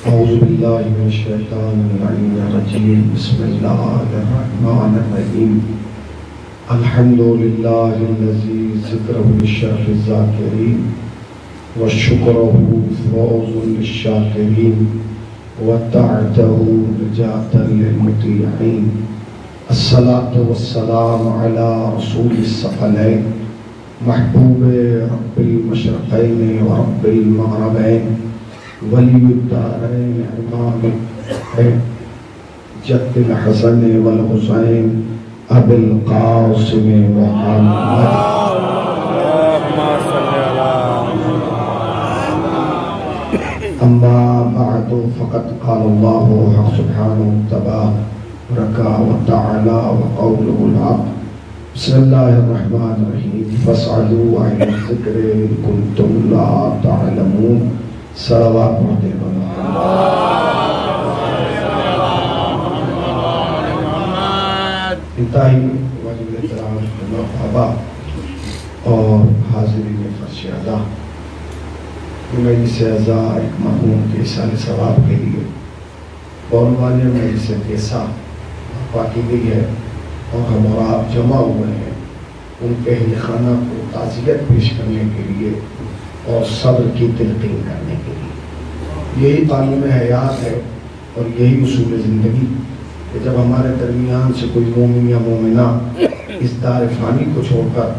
اعوذ باللہ من الشیطان اللعین الرجیم بسم اللہ الرحمن الرحیم الحمدللہ الذی ذکرہ للشرف الذاکرین وشکرہ فوز للشاکرین وطاعتہ نجاة للمطیعین الصلاة والسلام علی رسول الثقلین محبوب رب المشرقین ورب المغربین ولی الدارین امام جد الحسن والحسین ابی القاسم محمد اما بعد فقد قال اللہ حق سبحانہ تبارک وتعالی وقوله الحق بسم اللہ الرحمن الرحیم فاسألوا عن الذکر ان کنتم لا تعلمون صلوات پڑھتے ہیں انتہائی واجب احترام مرحبا اور حاضرین فرش ادا مجلس اعزا ایک مرحوم کے سال ثواب کے لیے بعنوان مجلس کیسا پاکی گئی ہے اور ہم اور آپ جمع ہوئے ہیں ان کے اہل خانہ کو تعزیت پیش کرنے کے لیے اور صبر کی تلقین کرنے کے لیے یہی تعلیم حیات ہے اور یہی اصول زندگی کہ جب ہمارے درمیان سے کوئی مومن یا مومنہ اس دار فانی کو چھوڑ کر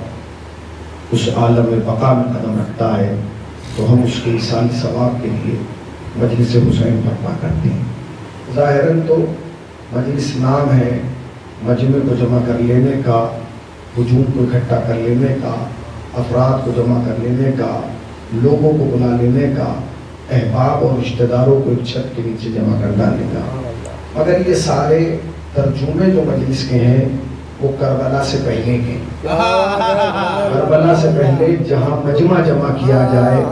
اس عالم بقا میں قدم رکھتا ہے تو ہم اس کے ایصال ثواب کے لیے مجلس حسین برپا کرتے ہیں۔ ظاہراً تو مجلس نام ہے مجمع کو جمع کر لینے کا، ہجوم کو اکٹھا کر لینے کا، افراد کو جمع کر لینے کا، لوگوں کو بلا لینے کا، احباب اور رشتہ داروں کو ایک چھت کے نیچے جمع کر ڈالنے کا، مگر یہ سارے ترجمے جو مجلس کے ہیں وہ کربلا سے پہلے کے، کربلا سے پہلے جہاں مجمع جمع کیا جائے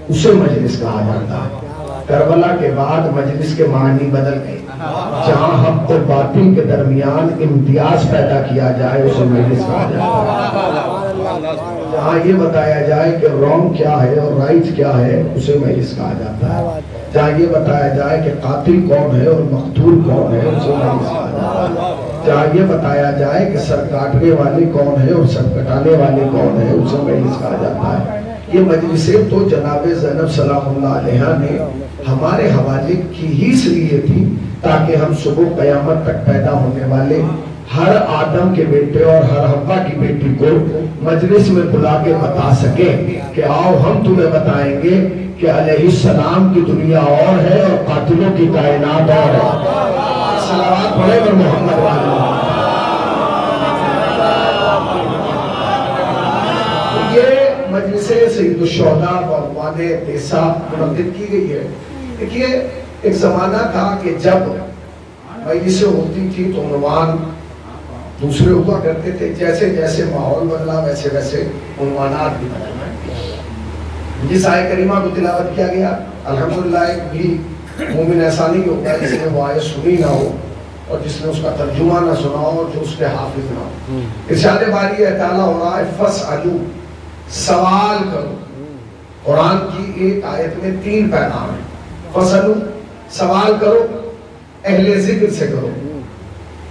اسے مجلس کہا جاتا ہے۔ کربلا کے بعد مجلس کے معنی بدل گئے، جہاں حق و باطل کے درمیان امتیاز پیدا کیا جائے اسے مجلس کہا جاتا ہے، جہاں یہ بتایا جائے کہ رونگ کیا ہے اور رائٹ کیا ہے اسے مجلس کہا جاتا ہے، جہاں یہ بتایا جائے کہ قاتل کون ہے اور مقتول کون ہے اسے مجلس کہا جاتا ہے، جہاں یہ بتایا جائے کہ سر کاٹنے والے کون ہے اور سر کٹانے والے کون ہے اسے مجلس کہا جاتا ہے۔ یہ مجلسیں تو جناب زینب سلام اللہ علیہ نے ہمارے حوالے کی ہی اس لیے تھی تاکہ ہم صبح قیامت تک پیدا ہونے والے ہر آدم کے بیٹے اور ہر حوا کی بیٹی کو مجلس میں بلا کے بتا سکیں کہ آؤ ہم تمہیں بتائیں گے کہ علیہ السلام کی دنیا اور ہے اور قاتلوں کی کائنات اور ہے۔ صلوات پڑھے اور محمد والے۔ یہ مجلس سید الشہداء بعنوان ایسا منعقد کی گئی ہے۔ دیکھیے ایک زمانہ تھا کہ جب مجلسیں ہوتی تھی تو عنوان دوسرے ہوا کرتے تھے، جیسے جیسے ماحول بدلا ویسے ویسے عنوانات بھی بدلے۔ جس آیت کریمہ کو تلاوت کیا گیا الحمدللہ ایک بھی مومن ایسا نہیں ہوگا جس نے وہ آیت سنی نہ ہو اور جس نے اس کا ترجمہ نہ سنا ہو اور جو اس کے حافظ نہ ہو۔ ارشاد باری تعالیٰ ہو رہا ہے فَاسْأَلُوا، سوال کرو۔ قرآن کی ایک آیت میں 3 پیغام ہیں۔ فَاسْأَلُوا، سوال کرو، اہل ذکر سے کرو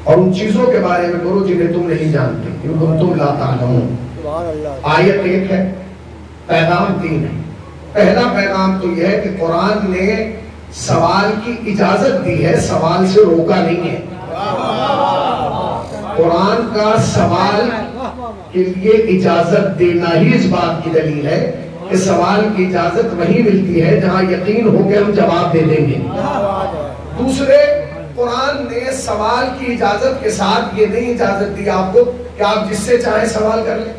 اور ان چیزوں کے بارے میں کرو جنہیں تم نہیں جانتے، ان کو تم لا تعلمون۔ آیت 1 ہے، پیغام 3 ہے۔ پہلا پیغام تو یہ ہے کہ قرآن نے سوال کی اجازت دی ہے، سوال سے روکا نہیں ہے۔ قرآن کا سوال کے لیے اجازت دینا ہی اس بات کی دلیل ہے کہ سوال کی اجازت وہی ملتی ہے جہاں یقین ہو کہ ہم جواب دے دیں گے۔ دوسرے، قرآن نے سوال کی اجازت کے ساتھ یہ نہیں اجازت دی آپ کو کہ آپ جس سے چاہیں سوال کر لیں،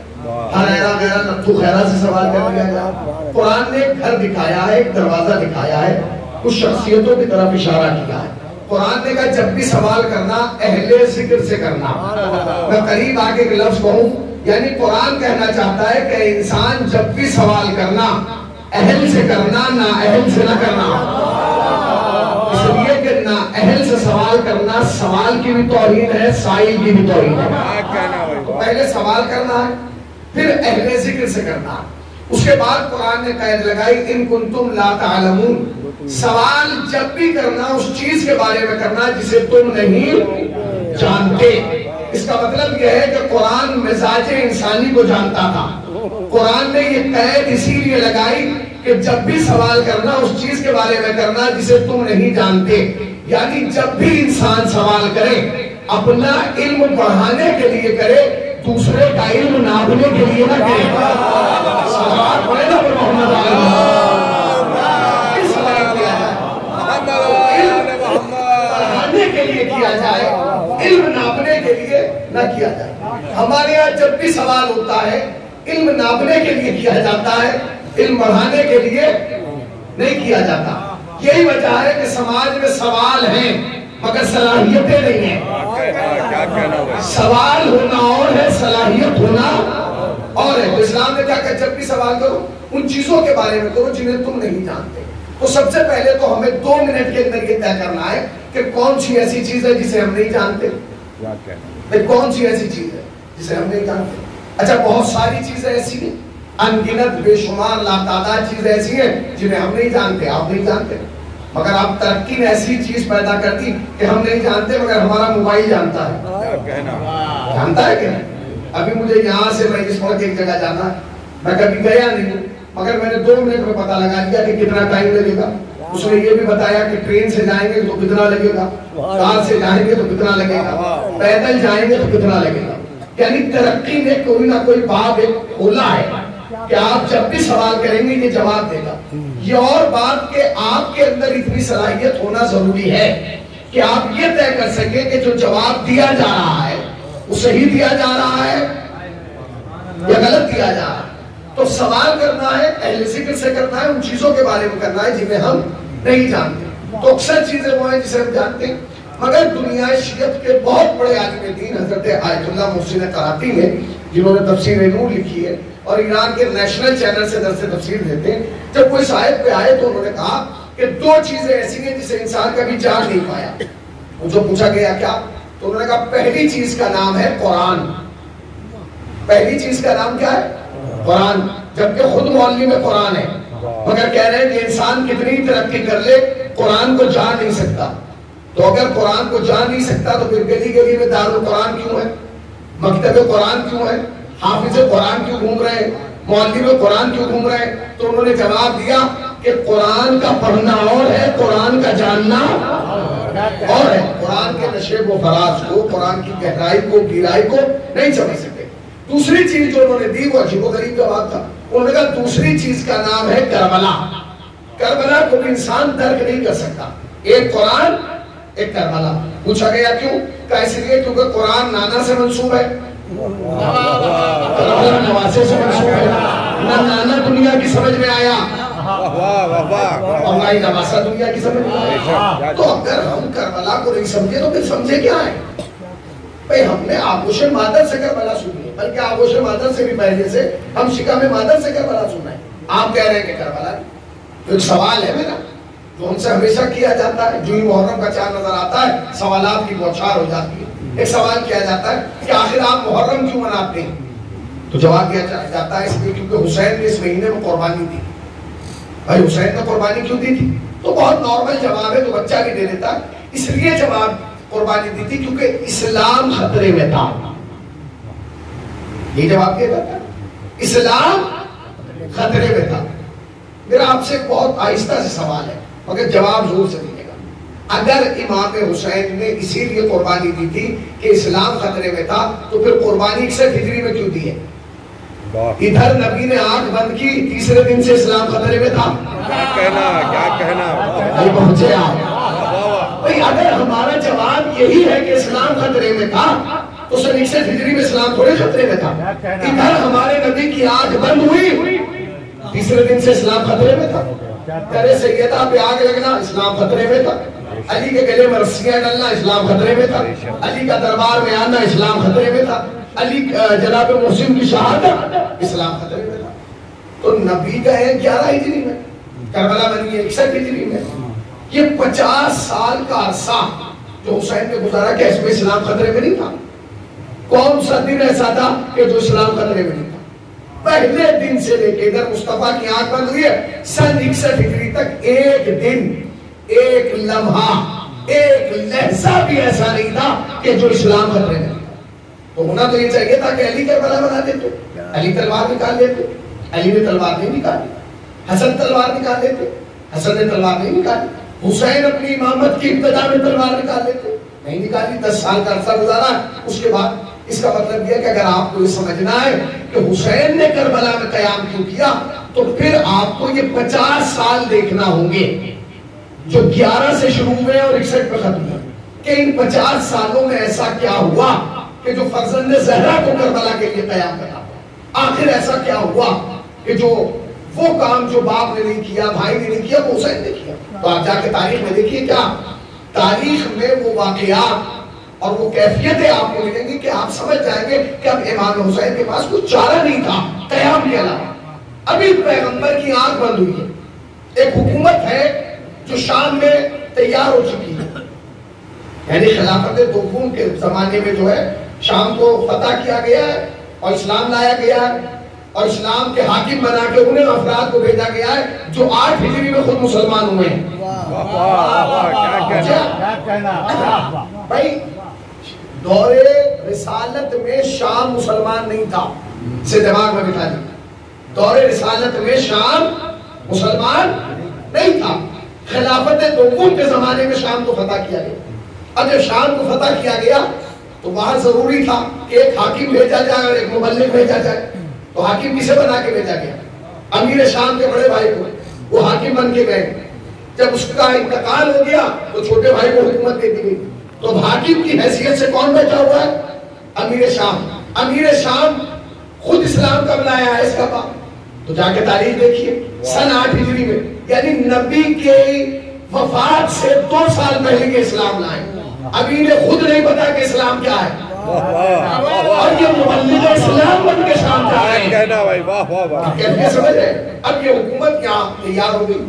ہریرا غیرہ نتھو خیرہ سے سوال کر لیا جائے۔ قرآن نے ایک گھر دکھایا ہے، ایک دروازہ دکھایا ہے، کچھ شخصیتوں کی طرف اشارہ کیا ہے۔ قرآن نے کہا جب بھی سوال کرنا اہل ذکر سے کرنا۔ میں قریب آگے ایک لفظ کہوں، یعنی قرآن کہنا چاہتا ہے کہ انسان جب بھی سوال کرنا اہل سے کرنا، نہ اہل سے نہ کرنا۔ اس لیے کہ نہ اہل سے سوال کرنا سوال کی بھی توہین ہے، سائل کی بھی توہین ہے۔ تو پہلے سوال کرنا ہے، پھر اہل ذکر سے کرنا۔ اس کے بعد قرآن نے قید لگائی ان کنتم لا تعلمون، سوال جب بھی کرنا اس چیز کے بارے میں کرنا جسے تم نہیں جانتے. اس کا مطلب یہ ہے کہ قرآن مزاج انسانی کو جانتا تھا. قرآن نے یہ قید اسی لیے لگائی کہ جب بھی سوال کرنا اس چیز کے بارے میں کرنا جسے تم نہیں جانتے. یعنی جب بھی انسان سوال کرے اپنا علم بڑھانے کے لیے کرے, دوسرے کا علم ناپنے کے لیے نہ کرے. سوال پڑھے نا محمد کے لیے کیا جائے, علم ناپنے کے لیے نہ کیا جائے. ہمارے یہاں جب بھی سوال ہوتا ہے علم ناپنے کے لیے کیا جاتا ہے, علم بڑھانے کے لیے نہیں کیا جاتا. یہی وجہ ہے کہ سماج میں سوال ہیں مگر صلاحیتیں نہیں ہیں. سوال ہونا اور ہے, صلاحیت ہونا اور ہے. اسلام نے کیا کہا, جب بھی سوال کرو ان چیزوں کے بارے میں کرو جنہیں تم نہیں جانتے. تو سب سے پہلے تو ہمیں 2 منٹ کے اندر یہ طے کرنا ہے کہ کون سی ایسی چیز ہے جسے ہم نہیں جانتے. کون سی ایسی چیز ہے جسے ہم نہیں جانتے. اچھا, بہت ساری چیزیں ایسی ہیں, ان گنت بے شمار لاتعداد چیزیں ایسی ہیں جنہیں ہم نہیں جانتے, آپ نہیں جانتے. مگر آپ ترقی نے ایسی چیز پیدا کر دی کہ ہم نہیں جانتے مگر ہمارا موبائل جانتا ہے. جانتا ہے کہ نہیں؟ ابھی مجھے یہاں سے میں اس وقت ایک جگہ جانا ہے, میں کبھی گیا نہیں مگر میں نے 2 منٹ میں پتا لگا دیا کہ کتنا ٹائم لگے گا. اس نے یہ بھی بتایا کہ ٹرین سے جائیں گے تو کتنا لگے گا, کار سے جائیں گے تو کتنا لگے گا, پیدل جائیں گے تو کتنا لگے گا. یعنی ترقی نے کوئی نہ کوئی باب ایک کھولا ہے کہ آپ جب بھی سوال کریں گے یہ جواب دے گا. یہ اور بات کہ آپ کے اندر اتنی صلاحیت ہونا ضروری ہے کہ آپ یہ طے کر سکیں کہ جو جواب دیا جا رہا ہے وہ صحیح دیا جا رہا ہے یا غلط دیا جا رہا ہے. تو سوال کرنا ہے اہل ذکر سے کرنا ہے, ان چیزوں کے بارے میں کرنا ہے جنہیں ہم نہیں جانتے. تو اکثر چیزیں وہ ہیں جسے ہم جانتے ہیں. مگر دنیا شیعت کے بہت بڑے عالم دین حضرت آیت اللہ محسن کراتی نے, جنہوں نے تفسیر نور لکھی ہے اور ایران کے نیشنل چینل سے درس تفسیر دیتے ہیں, جب وہ اس آیت پہ آئے تو انہوں نے کہا کہ 2 چیزیں ایسی ہیں جسے انسان کبھی جان نہیں پایا. وہ جو پوچھا گیا کیا, تو انہوں نے کہا پہلی چیز کا نام ہے قرآن. پہلی چیز کا نام کیا ہے؟ قرآن. جبکہ خود مولوی میں قرآن ہے مگر کہہ رہے ہیں کہ انسان کتنی ترقی کر لے قرآن کو جان نہیں سکتا. تو اگر قرآن کو جان نہیں سکتا تو پھر گلی گلی میں دارالقرآن کیوں ہے, مکتب قرآن کیوں ہے, حافظ قرآن کیوں گھوم رہے ہیں, مولوی میں قرآن کیوں گھوم رہے ہیں. تو انہوں نے جواب دیا کہ قرآن کا پڑھنا اور ہے, قرآن کا جاننا اور ہے. قرآن کے نشیب و فراز کو, قرآن کی گہرائی کو, گہرائی کو نہیں سمجھ سکتے. دوسری چیز جو انہوں نے دی وہ عجیب و غریب جواب تھا. انہوں نے کہا دوسری چیز کا نام ہے کربلا. کربلا کو بھی انسان درک نہیں کر سکتا. ایک قرآن ایک کربلا. پوچھا گیا کیوں, کہا اس لیے کیونکہ قرآن نانا سے منسوب ہے, کربلا نواسے سے منسوب ہے. نہ نانا دنیا کی سمجھ میں آیا اور نہ ہی نواسا دنیا کی سمجھ میں آیا. تو اگر ہم کربلا کو نہیں سمجھے تو پھر سمجھے کیا ہے؟ بھئی ہم نے آغوش مادر سے کربلا سنی ہے, بلکہ آغوش مادر سے بھی پہلے سے ہم شکم مادر سے کربلا سننا ہے. آپ کہہ رہے ہیں کہ کربلا نہیں. تو ایک سوال ہے میرا جو ہم سے ہمیشہ کیا جاتا ہے, جو ہی محرم کا چاند نظر آتا ہے سوالات کی بوچھار ہو جاتی ہے. ایک سوال کیا جاتا ہے کہ آخر آپ محرم کیوں مناتے ہیں؟ تو جواب دیا جاتا ہے اس لیے کیونکہ حسین نے اس مہینے میں قربانی دی. بھائی حسین نے قربانی کیوں دی تھی؟ تو بہت نارمل جواب ہے, تو بچہ بھی دے دیتا. اس لیے جواب قربانی دی تھی کیونکہ اسلام خطرے میں تھا. یہ جواب دیا جاتا ہے, اسلام خطرے میں تھا. میرا آپ سے بہت آہستہ سے سوال ہے مگر جواب زور سے دیجیے گا. اگر امام حسین نے اسی لیے قربانی دی تھی کہ اسلام خطرے میں تھا تو پھر قربانی 61 ہجری میں کیوں دی ہے؟ ادھر نبی نے آنکھ بند کی, تیسرے دن سے اسلام خطرے میں تھا. کیا کہنا پہنچے آپ. اگر ہمارا جواب یہی ہے کہ اسلام خطرے میں تھا تو 61 ہجری میں اسلام تھوڑے خطرے میں تھا. ادھر ہمارے نبی کی آنکھ بند ہوئی, تیسرے دن سے اسلام خطرے میں تھا. کرے سیدہ پہ آگ لگنا اسلام خطرے میں تھا. علی کے گلے میں رسیاں ڈالنا اسلام خطرے میں تھا. علی کا دربار میں آنا اسلام خطرے میں تھا. علی جناب محسن کی شہادت اسلام خطرے میں تھا. تو نبی کا ہے 11 ہجری میں, کربلا بنی ہے 61 ہجری میں. یہ 50 سال کا عرصہ جو حسین نے گزارا کہ اس میں اسلام خطرے میں نہیں تھا. کون سا دن ایسا تھا کہ جو اسلام خطرے میں نہیں تھا؟ پہلے دن سے لے کے ادھر مصطفیٰ کی آنکھ بند ہوئی ہے سن 61 ہجری تک ایک دن، ایک لمحہ، ایک لحظہ بھی ایسا نہیں تھا کہ جو اسلام خطرے میں. تو ہونا تو یہ چاہیے تھا کہ علی کربلا بنا دیتے، علی تلوار نکال لیتے. علی نے تلوار نہیں نکالی. حسن تلوار نکال لیتے، حسن نے تلوار نہیں نکالی. حسین اپنی امامت کی ابتدا میں تلوار نکال لیتے، نہیں نکالی. 10 سال کا عرصہ گزارا اس کے بعد. اس کا مطلب یہ کہ اگر آپ کو یہ سمجھنا ہے کہ حسین نے کربلا میں قیام کیوں کیا تو پھر آپ کو یہ 50 سال دیکھنا ہوں گے جو 11 سے شروع ہوئے اور 61 پہ ختم ہوئے، کہ ان 50 سالوں میں ایسا کیا ہوا کہ جو فرزند زہرا کو کربلا کے لیے قیام کرنا. آخر ایسا کیا ہوا کہ جو وہ کام جو باپ نے نہیں کیا، بھائی نے نہیں کیا، وہ حسین نے کیا. تو آپ جا کے تاریخ میں دیکھیے، کیا تاریخ میں وہ واقعات اور وہ کیفیتیں آپ کو ملیں گی کہ آپ سمجھ جائیں گے کہ اب امام حسین کے پاس کچھ چارہ نہیں تھا قیام کے علاوہ. ابھی پیغمبر کی آنکھ بند ہوئی ہے. ایک حکومت ہے جو شام میں تیار ہو چکی ہے، یعنی خلافت دوم کے زمانے میں جو ہے شام کو فتح کیا گیا ہے اور اسلام لایا گیا ہے اور اسلام کے حاکم بنا کے انہیں افراد کو بھیجا گیا ہے جو 8 ہجری میں خود مسلمان ہوئے ہیں. بھائی دور رسالت میں شام مسلمان نہیں تھا، اسے دماغ میں بٹھا لیں. دور رسالت میں شام مسلمان نہیں تھا. خلافت دوم کے زمانے میں شام کو فتح کیا گیا. اب جب شام کو فتح کیا گیا تو وہاں ضروری تھا کہ ایک حاکم بھیجا جائے اور ایک مبلغ بھیجا جائے. تو حاکم کسے بنا کے بھیجا گیا؟ امیر شام کے بڑے بھائی کو. وہ حاکم بن کے گئے. جب اس کا انتقال ہو گیا تو چھوٹے بھائی کو حکومت دے دی گئی. تو حاکم کی حیثیت سے کون بیٹھا ہوا ہے؟ امیر شام. امیر شام خود اسلام کا بنایا ہے اس کا باپ. تو جا کے تاریخ دیکھیے سن 8 ہجری میں، یعنی نبی کے وفات سے 2 سال پہلے کے اسلام لائے. ابھی نے خود نہیں پتا کہ اسلام کیا ہے اور یہ مبلغ اسلام بن کے شام جا رہے ہیں. کیسے سمجھ رہے؟ اب یہ حکومت یہاں تیار ہو گئی.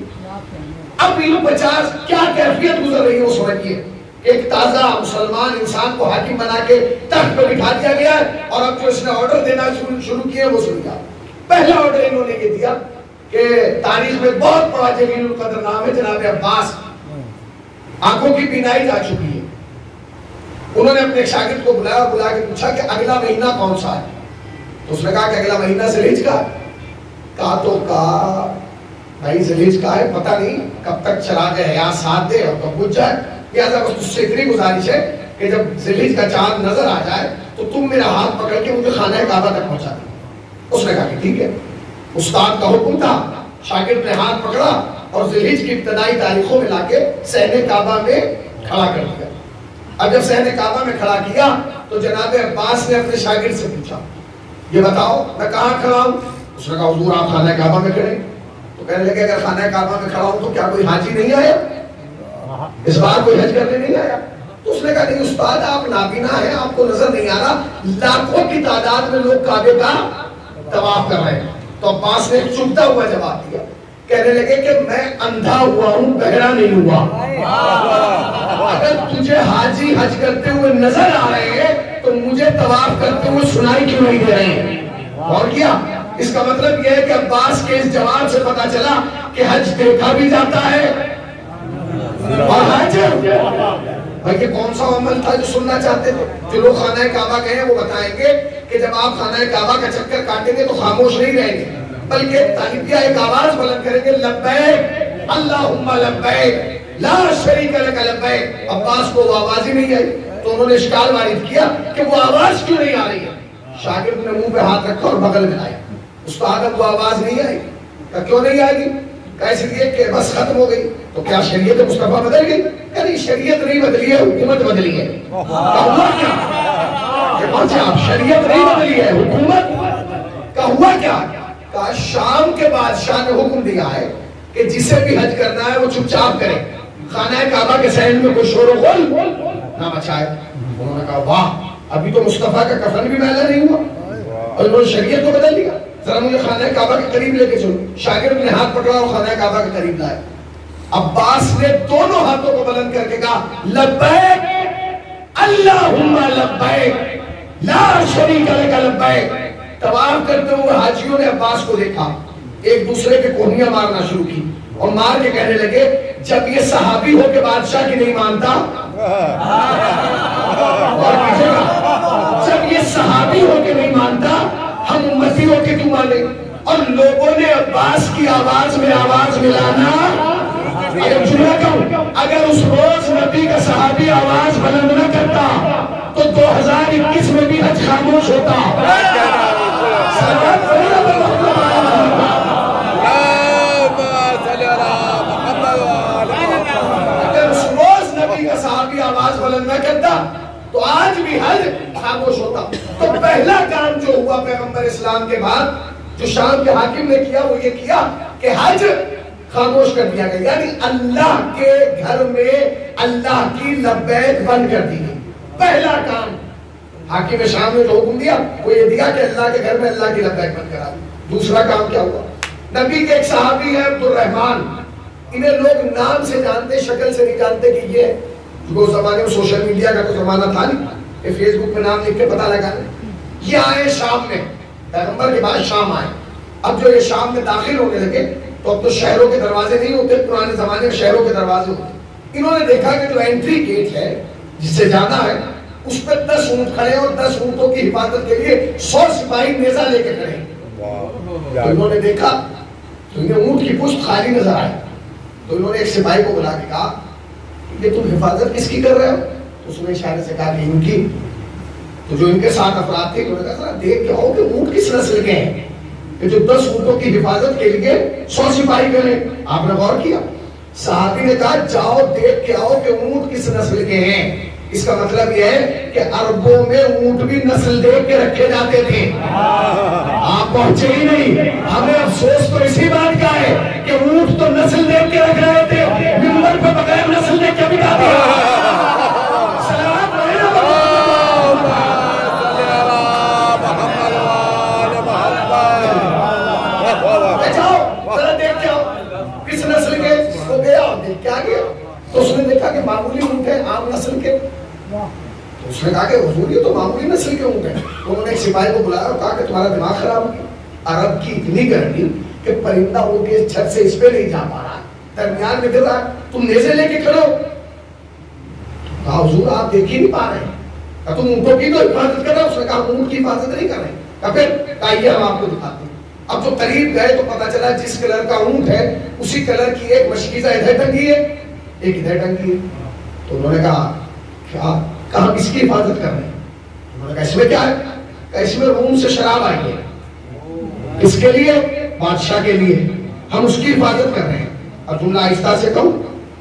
اب یہ 50 کیا کیفیت گزر رہی ہے وہ سمجھیے. ایک تازہ مسلمان انسان کو حاکم بنا کے تخت پہ بٹھا دیا گیا ہے اور اب جو اس نے آرڈر دینا شروع کیے وہ سن گیا. پہلا آرڈر انہوں نے یہ دیا کہ تاریخ میں بہت بڑا جلیل القدر نام ہے جناب عباس، آنکھوں کی بینائی جا چکی ہے. انہوں نے اپنے شاگرد کو بلایا اور بلا کے پوچھا کہ اگلا مہینہ کون سا ہے؟ تو اس نے کہا کہ اگلا مہینہ ذوالحج کا. کہا تو کہا بھائی ذوالحج کا ہے، پتہ نہیں کب تک چراغ حیات ساتھ دے اور کب بجھ جائے. لہٰذا بس تجھ سے اتنی گزارش ہے کہ جب ذوالحج کا چاند نظر آ جائے تو تم میرا ہاتھ پکڑ کے مجھے خانہ کعبہ تک پہنچا دو. اس نے کہا کہ ٹھیک ہے. استاد کا حکم تھا. شاگرد نے ہاتھ پکڑا اور ذوالحج کی ابتدائی تاریخوں میں لا کے صحن کعبہ میں کھڑا کر دیا. اب جب صحن کعبہ میں کھڑا کیا تو جناب عباس نے اپنے شاگرد سے پوچھا یہ بتاؤ میں کہاں کھڑا ہوں؟ اس نے کہا حضور آپ خانہ کعبہ میں کھڑے. تو کہنے لگے اگر خانہ کعبہ میں کھڑا ہوں تو کیا کوئی حاجی نہیں آیا؟ اس بار کوئی حج کرنے نہیں آیا؟ تو اس نے کہا نہیں استاد آپ نابینا ہیں، آپ کو نظر نہیں آ رہا، لاکھوں کی تعداد میں لوگ کعبے کا طواف کر رہے ہیں. تو عباس نے چبھتا ہوا جواب دیا، کہنے لگے کہ میں اندھا ہوا ہوں، بہرا نہیں ہوا. اگر تجھے حاجی حج کرتے ہوئے نظر آ رہے ہیں تو مجھے طواف کرتے ہوئے سنائی کیوں نہیں دے رہے ہیں؟ اور کیا اس کا مطلب یہ ہے کہ عباس کے اس جواب سے پتا چلا کہ حج دیکھا بھی جاتا ہے اور حج بھائی یہ کون سا عمل تھا جو سننا چاہتے تھے. جو لوگ خانہ کعبہ گئے ہیں وہ بتائیں گے کہ جب آپ خانہ کعبہ کا چکر کاٹیں گے تو خاموش نہیں رہیں گے بلکہ طالبیہ ایک آواز بلند کریں گے لبیک اللہم لبیک لا شریک لک لبیک. عباس کو وہ آواز ہی نہیں آئی تو انہوں نے اشکال وارد کیا کہ وہ آواز کیوں نہیں آ رہی ہے. شاگرد نے منہ پہ ہاتھ رکھا اور بغل میں لایا. استاد اب وہ آواز نہیں آئی. کیوں نہیں آئے گی؟ اس لیے کہ بس ختم ہو گئی. تو کیا شریعت مصطفیٰ بدل گئی؟ نہیں شریعت نہیں بدلی ہے، حکومت بدلی ہے. ہوا کیا؟ آپ شریعت نہیں بدلی ہے، حکومت کا ہوا کیا؟ کہا شام کے بادشاہ نے حکم دیا ہے کہ جسے بھی حج کرنا ہے وہ چپ چاپ کرے، خانہ کعبہ کے صحن میں کوئی شور و غل نہ مچائے. انہوں نے کہا واہ ابھی تو مصطفیٰ کا کفن بھی میلا نہیں ہوا اور انہوں نے شریعت کو بدل دیا. ذرا مجھے خانہ کعبہ کے قریب لے کے چلو. شاگرد نے ہاتھ پکڑا اور خانہ کعبہ کے قریب لائے. عباس نے دونوں ہاتھوں کو بلند کر کے کہا لبیک اللہم لبیک لا شریک لک لبیک. طواف کرتے ہوئے حاجیوں نے عباس کو دیکھا، ایک دوسرے کے کوہنیاں مارنا شروع کی اور مار کے کہنے لگے جب یہ صحابی ہو کے بادشاہ کی نہیں مانتا، جب یہ صحابی ہو کے نہیں مانتا ہم امتی ہو کے کیوں مانے؟ اور لوگوں نے عباس کی آواز میں آواز ملانا، اگر جملہ کہوں، اگر اس روز نبی کا صحابی آواز بلند نہ کرتا تو 2021 میں بھی حج خاموش ہوتا۔ اگر اس روز نبی کا صحابی آواز بلند نہ کرتا تو آج بھی حج خاموش ہوتا۔ تو پہلا کام جو ہوا پیغمبر اسلام کے بعد جو شام کے حاکم نے کیا وہ یہ کیا کہ حج خاموش کر دیا گیا، یعنی اللہ کے گھر میں اللہ کی لبیک بند کر دی گئی۔ پہلا کام حاکم شام نے جو حکم دیا وہ یہ دیا کہ اللہ کے گھر میں اللہ کی لبیک بند کرا دی۔ دوسرا کام کیا ہوا؟ نبی کے ایک صحابی ہیں عبدالرحمن، انہیں لوگ نام سے جانتے، شکل سے نہیں جانتے کہ یہ، جو زمانے میں سوشل میڈیا کا کوئی زمانہ تھا نہیں کہ فیس بک پہ نام لکھ کے پتہ لگا لیں، یہ آئے شام میں، پیغمبر کے بعد شام آئے۔ اب جو یہ شام میں داخل ہونے لگے تو اب تو شہروں کے دروازے نہیں ہوتے، پرانے زمانے میں شہروں کے دروازے ہوتے۔ انہوں نے دیکھا کہ جو انٹری گیٹ ہے جس سے جانا ہے اس پہ 10 اونٹ کھڑے ہیں اور 10 اونٹوں کی حفاظت کے لیے 100 سپاہی نیزہ لے کے کھڑے ہیں۔ تو انہوں نے دیکھا تو انہیں اونٹ کی پشت خالی نظر آئی، تو انہوں نے ایک سپاہی کو بلا کے کہا یہ تم حفاظت کس کی کر رہے ہو؟ تو اس نے اشارے سے کہا کہ ان کی۔ تو جو ان کے ساتھ افراد تھے انہوں نے کہا ذرا دیکھ کے آؤ کہ اونٹ کس نسل کے ہیں کہ جو 10 اونٹوں کی حفاظت کے لیے 100 سپاہی کریں۔ آپ نے غور کیا؟ صحابی نے کہا جاؤ دیکھ کے آؤ کہ اونٹ کس نسل کے ہیں۔ اس کا مطلب یہ ہے کہ عربوں میں اونٹ بھی نسل دیکھ کے رکھے جاتے تھے۔ آپ پہنچے ہی نہیں، ہمیں افسوس تو اسی بات کا ہے کہ اونٹ تو نسل دیکھ کے رکھ رہے تھے، منبر پہ بغیر نسل دیکھ کے بٹھا دیا۔ تو اس نے دیکھا کہ معمولی اونٹ ہے، عام نسل کے، تو اس نے کہا کہ حضور یہ تو معمولی نسل کے اونٹ ہیں۔ انہوں نے ایک سپاہی کو بلایا اور کہا کہ تمہارا دماغ خراب ہو گیا، عرب کی اتنی گرمی کہ پرندہ ان کے چھت سے اس پہ نہیں جا پا رہا، درمیان میں گر رہا ہے، تم نیزے لے کے کھڑے ہو۔ کہا حضور آپ دیکھ ہی نہیں پا رہے ہیں، تم اونٹوں کی تو حفاظت کر رہے ہو۔ اس نے کہا اونٹ کی حفاظت نہیں کر رہے۔ کہا پھر کہا یہ ہم آپ کو دکھاتے ہیں۔ اب جو قریب گئے تو پتا چلا جس کلر کا اونٹ ہے اسی کلر کی ایک مشکیزہ ادھر ٹنگی ہے، ایک ادھر ٹنگی ہے۔ تو انہوں نے کہا کہاں کس کی حفاظت کر رہے ہیں؟ انہوں نے کہا اس میں کیا ہے؟ کہا اس میں روم سے شراب آئی ہے، اس کے لیے بادشاہ کے لیے ہم اس کی حفاظت کر رہے ہیں۔ اور جملہ آہستہ سے کہوں،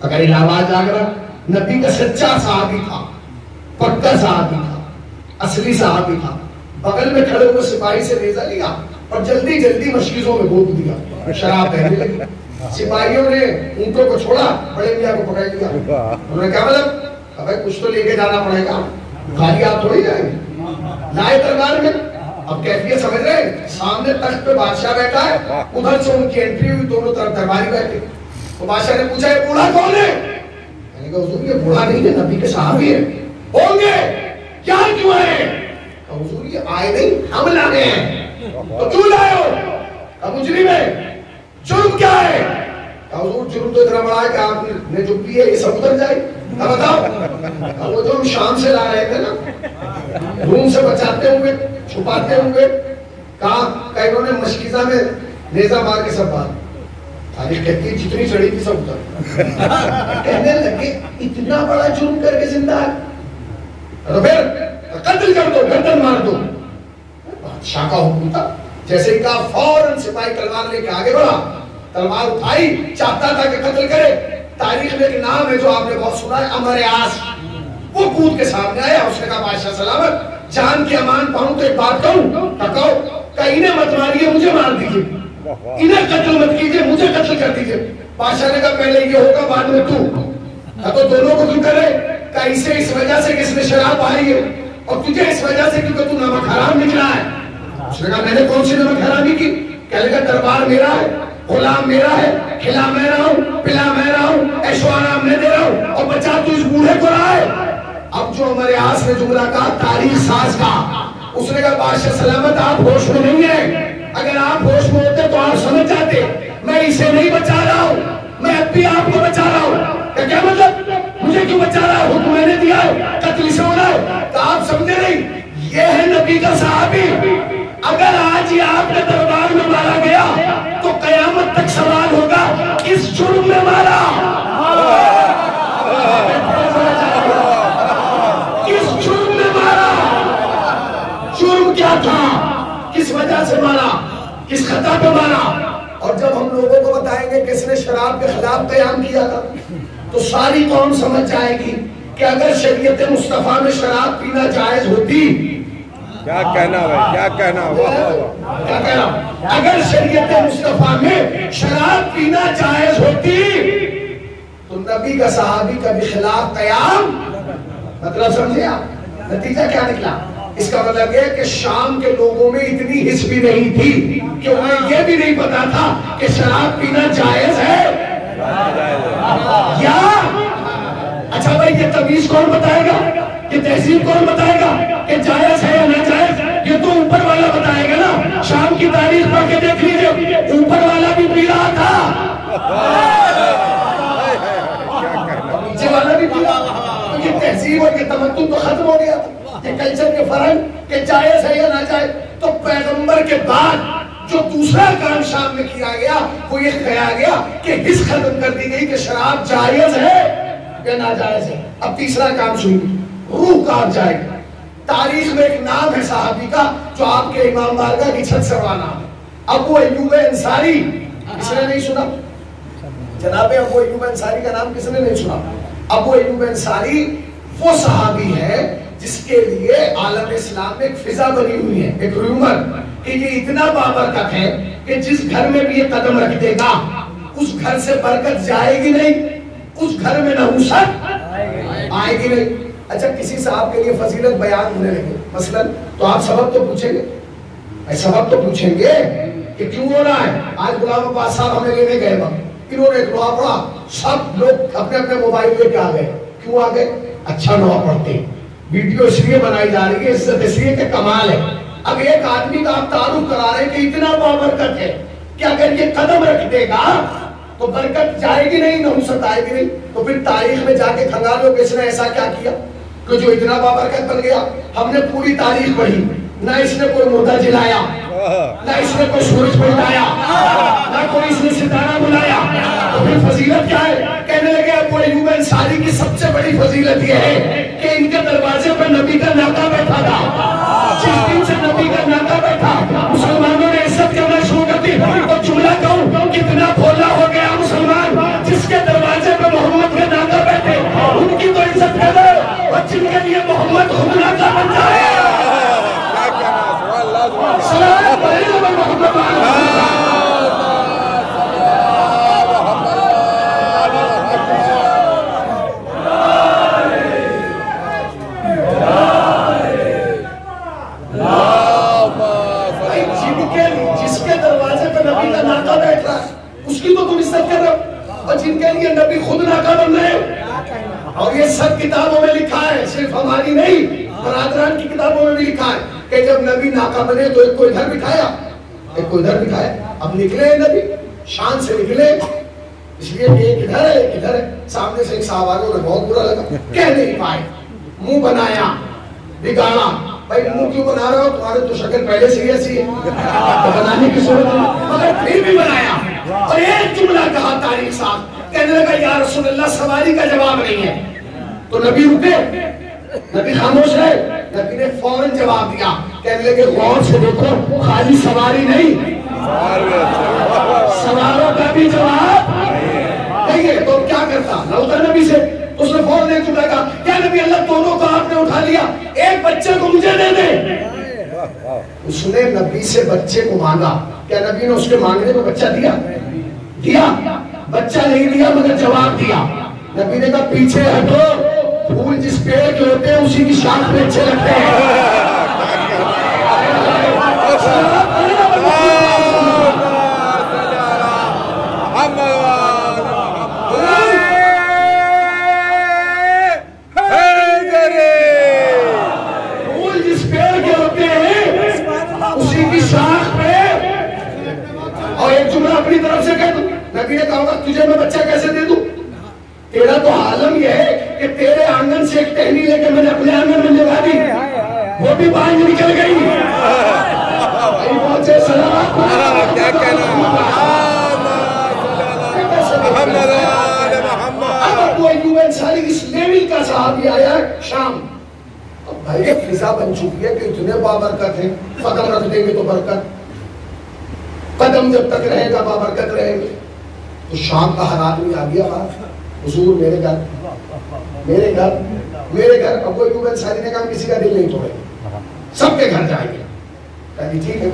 اگر الہٰباد آگرہ نبی کا سچا صحابی تھا، پکا صحابی تھا، اصلی صحابی تھا، بغل میں کھڑے ہوئے سپاہی سے نیزہ لیا اور جلدی جلدی مشکیزوں میں گود دیا، شراب بہنے لگی۔ سپاہیوں نے اونٹوں کو چھوڑا، بڑے میاں کو پکڑ لیا۔ انہوں نے کہا مطلب بھائی کچھ تو لے کے جانا پڑے گا، خالی آپ تھوڑی جائیں گے۔ لائے دربار میں، اب کیفیت سمجھ رہے ہیں، سامنے تخت پہ بادشاہ بیٹھا ہے، ادھر سے ان کی انٹری ہوئی، دونوں طرف درباری بیٹھے۔ تو بادشاہ نے پوچھا یہ بوڑھا کون ہے؟ میں نے کہا حضور یہ بوڑھا نہیں ہے، نبی کے صحابی ہیں۔ ہوں گے کیا کیوں آئے؟ حضور یہ آئے نہیں، ہم لانے ہیں۔ تو کیوں لائے ہو؟ مجرم ہے، جرم کیا ہے؟ حضور جرم تو اتنا بڑا ہے کہ آپ نے جو پی ہے یہ سب اتر جائے۔ بتاؤ وہ جو ہم شام سے لا رہے تھے نا، روم سے بچاتے ہوئے چھپاتے ہوئے، کہا کہ انہوں نے مشکیزہ میں نیزہ مار کے سب بات، تاریخ کہتی ہے جتنی چڑھی تھی سب اتر۔ کہنے لگے اتنا بڑا جرم کر کے زندہ ہے تو پھر قتل کر دو، گردن مار دو۔ بادشاہ کا حکم تھا، جیسے ہی کہا فوراً سپاہی تلوار لے کے آگے بڑھا، تلوار اٹھائی، چاہتا تھا کہ قتل کرے۔ تاریخ میں ایک نام ہے جو آپ نے بہت سنا ہے، عمر عاص، وہ کود کے سامنے آیا، اس نے کہا بادشاہ سلامت، جان کی امان پاؤں تو ایک بات کہوں، کہ انہیں مت ماریے مجھے مار دیجیے، انہیں قتل مت کیجیے مجھے قتل کر دیجیے۔ بادشاہ نے کہا پہلے یہ ہوگا بعد میں تو دونوں کو کیوں کرے؟ کہ اسے اس وجہ سے کہ اس نے شراب پائی ہے اور تجھے اس وجہ سے کیونکہ تو نمک حرام نکلا ہے۔ اس نے کہا میں نے کون سی نمک حرامی کی؟ کہنے کا دربار میرا ہے، غلام میرا ہے، کھلا میں رہا ہوں، پلا میں رہا ہوں، عیش و آرام میں دے رہا ہوں، اور بچا تو اس بوڑھے کو رہا ہے۔ اب جو عمر عاص نے جملہ کہا تاریخ ساز کا، اس نے کہا بادشاہ سلامت آپ ہوش میں نہیں ہیں، اگر آپ ہوش میں ہوتے تو آپ سمجھ جاتے میں اسے نہیں بچا رہا ہوں، میں اب بھی آپ کو بچا رہا ہوں۔ کیا مطلب مجھے کیوں بچا رہا ہوں؟ حکم میں نے دیا ہے قتل سے ہونا ہے۔ تو آپ سمجھے نہیں، یہ ہے نبی کا صحابی، اگر آج یہ آپ کے دربار میں مارا گیا تو قیامت تک سوال ہوگا کس جرم میں مارا، کس جرم میں مارا، جرم کیا تھا، کس وجہ سے مارا، کس خطا پہ مارا۔ اور جب ہم لوگوں کو بتائیں گے کس نے شراب کے خلاف قیام کیا تھا تو ساری قوم سمجھ جائے گی کہ اگر شریعت مصطفیٰ میں شراب پینا جائز ہوتی، کیا کہنا ہے، کیا کہنا کیا کہنا، اگر شریعت مصطفیٰ میں شراب پینا جائز ہوتی تو نبی کا صحابی کا بھی خلاف قیام، مطلب سمجھے آپ نتیجہ کیا نکلا؟ اس کا مطلب یہ کہ شام کے لوگوں میں اتنی حس بھی نہیں تھی کہ انہیں یہ بھی نہیں پتا تھا کہ شراب پینا جائز ہے یا اچھا بھائی یہ تمیز کون بتائے گا، یہ تہذیب کون بتائے گا کہ جائز ہے یا ناجائز؟ یہ تو اوپر والا بتائے گا نا۔ شام کی تاریخ پڑھ کے دیکھ لیجئے، اوپر والا بھی پی رہا تھا، نیچے والا بھی پی رہا تھا۔ یہ تہذیب اور یہ تمدن تو ختم ہو گیا تھا، یہ کلچر کے فرق کہ جائز ہے یا ناجائز۔ تو پیغمبر کے بعد جو دوسرا کام شام میں کیا گیا وہ یہ کہا گیا کہ حس ختم کر دی گئی کہ شراب جائز ہے یا ناجائز ہے۔ اب تیسرا کام سنیے، روح کاٹ جائے گا۔ تاریخ میں ایک نام ہے صحابی کا جو آپ کے امام بارگاہ کی چھت سے والا ہے، ابو ایوب انصاری۔ کس نے نہیں سنا؟ جناب ابو ایوب انصاری کا نام کس نے نہیں سنا؟ ابو ایوب انصاری وہ صحابی ہے جس کے لیے عالم اسلام میں ایک فضا بنی ہوئی ہے، ایک رومر کہ یہ اتنا بابرکت ہے کہ جس گھر میں بھی یہ قدم رکھ دے گا اس گھر سے برکت جائے گی نہیں، اس گھر میں نحوست آئے گی نہیں۔ اچھا کسی صاحب کے لیے فضیلت بیان ہونے لگے مثلا تو آپ سبب تو پوچھیں گے، سبب تو پوچھیں گے کہ کیوں ہو رہا ہے۔ آج غلام عباس صاحب ہمیں لینے گئے وقت انہوں نے ایک دعا پڑھا، سب لوگ اپنے اپنے موبائل لے کے آ گئے۔ کیوں آ گئے؟ اچھا دعا پڑھتے، ویڈیو اس لیے بنائی جا رہی ہے، عزت اس لیے کہ کمال ہے۔ اب ایک آدمی کا آپ تعارف کرا رہے ہیں کہ اتنا بابرکت ہے کہ اگر یہ قدم رکھ دے گا تو برکت جائے گی نہیں، نحوست آئے گی نہیں۔ تو پھر تاریخ میں جا کے کھنگالو کہ اس نے ایسا کیا کیا کہ جو اتنا بابرکت بن گیا۔ ہم نے پوری تاریخ پڑھی، نہ اس نے کوئی مردہ جلایا، نہ اس نے کوئی سورج پلٹایا، نہ کوئی اس نے ستارہ بلایا۔ تو پھر فضیلت کیا ہے؟ کہنے لگے ابو ایوب انصاری کی سب سے بڑی فضیلت یہ ہے کہ ان کے دروازے پر نبی کا ناکا بیٹھا تھا۔ جس دن سے نبی کا ناکا بیٹھا مسلمانوں نے عزت کرنا شروع کر دی۔ تو جملہ کہوں کتنا بھولا ہو گیا مسلمان، جس کے دروازے پہ محمد کے ناکا بیٹھے ان کی تو عزت کرے، اور جن کے لیے محمد خود ناکا بن جائے۔ سلام علیکم محمد جس کے دروازے پہ نبی کا ناکا بیٹھ رہا ہے اس کی تو تم عزت کر رہے ہو، اور جن کے لیے نبی خود ناکا بن رہے ہیں۔ اور یہ سب کتابوں میں لکھا ہے، صرف ہماری نہیں برادران کی کتابوں میں بھی لکھا ہے کہ جب نبی ناکا بنے تو ایک کو ادھر بٹھایا، ایک کو ادھر بٹھایا۔ اب نکلے نبی شان سے نکلے، اس لیے کہ ایک ادھر ہے ایک ادھر ہے۔ سامنے سے ایک صحابہ کو بہت برا لگا، کہہ نہیں پائے، منہ بنایا، بگاڑا۔ بھائی منہ کیوں بنا رہے ہو؟ تمہارے تو شکل پہلے سے ہی ایسی ہے، تو بنانے کی صورت ہے، مگر پھر بھی بنایا۔ اور ایک جملہ کہا تاریخ صاحب، کہنے لگا یا رسول اللہ سواری کا جواب نہیں ہے۔ تو نبی رکے، نبی خاموش رہے، نبی نے فوراً جواب دیا، کہنے لگے غور سے دیکھو خالی سواری نہیں، سواروں کا بھی جواب نہیں ہے۔ تو کیا کرتا لوٹا نبی سے؟ اس نے فوراً ایک جملہ کہا، کیا نبی اللہ دونوں کو آپ نے اٹھا لیا، ایک بچے کو مجھے دے دیں۔ اس نے نبی سے بچے کو مانگا، کیا نبی نے اس کے مانگنے میں بچہ دیا؟ دیا؟ بچہ نہیں دیا مگر جواب دیا۔ نبی نے کہا پیچھے ہٹو، پھول جس پیڑ کے ہوتے ہیں اسی کی شاخ پہ اچھے لگتے ہیں۔ پھول جس پیڑ کے ہوتے ہیں بھی بانج نکل گئی. پہنچے سلام. کیا کہنا محمد آل محمد. اب ابو ایوب انصاری اس لیول کا صحابی آیا شام. اب بھائی ایک فضا بن چکی ہے کہ اتنے بابرکت ہیں, قدم رکھ دیں گے تو برکت, قدم جب تک رہے گا بابرکت رہیں گے. تو شام کا ہر آدمی آ گیا بات, حضور میرے گھر میرے گھر میرے گھر. ابو ایوب انصاری نے کہا کسی کا دل نہیں توڑے, سب کے گھر جائیں گے. کہا جی ٹھیک ہے.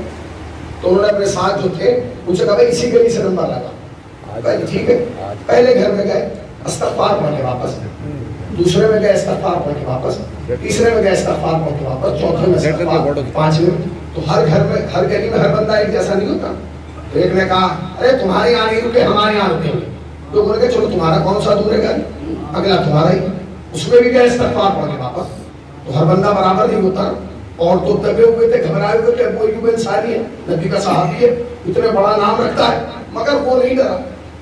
تو انہوں نے اپنے ساتھ جو تھے ان سے کہا بھائی اسی گلی سے نمبر لگا. کہا جی ٹھیک ہے. پہلے گھر میں گئے استغفار پڑھ کے واپس, دوسرے میں گئے استغفار پڑھ کے واپس, تیسرے میں گئے استغفار پڑھ کے واپس, چوتھے میں استغفار, پانچویں. تو ہر گھر میں ہر گلی میں ہر بندہ ایک جیسا نہیں ہوتا. تو ایک نے کہا ارے تمہارے یہاں نہیں رکے ہمارے یہاں رکیں گے. تو انہوں نے کہا چلو تمہارا کون سا دور ہے گھر, اگلا تمہارا ہی. اس میں بھی گئے استغفار پڑھ کے واپس. تو ہر بندہ برابر نہیں ہوتا. اور تو دبے ہوئے تھے, گھبرائے ہوئے تھے. ابو ایوب انصاری ہے, نبی کا صحابی ہے, اتنے بڑا نام رکھتا ہے, مگر وہ نہیں ڈرا.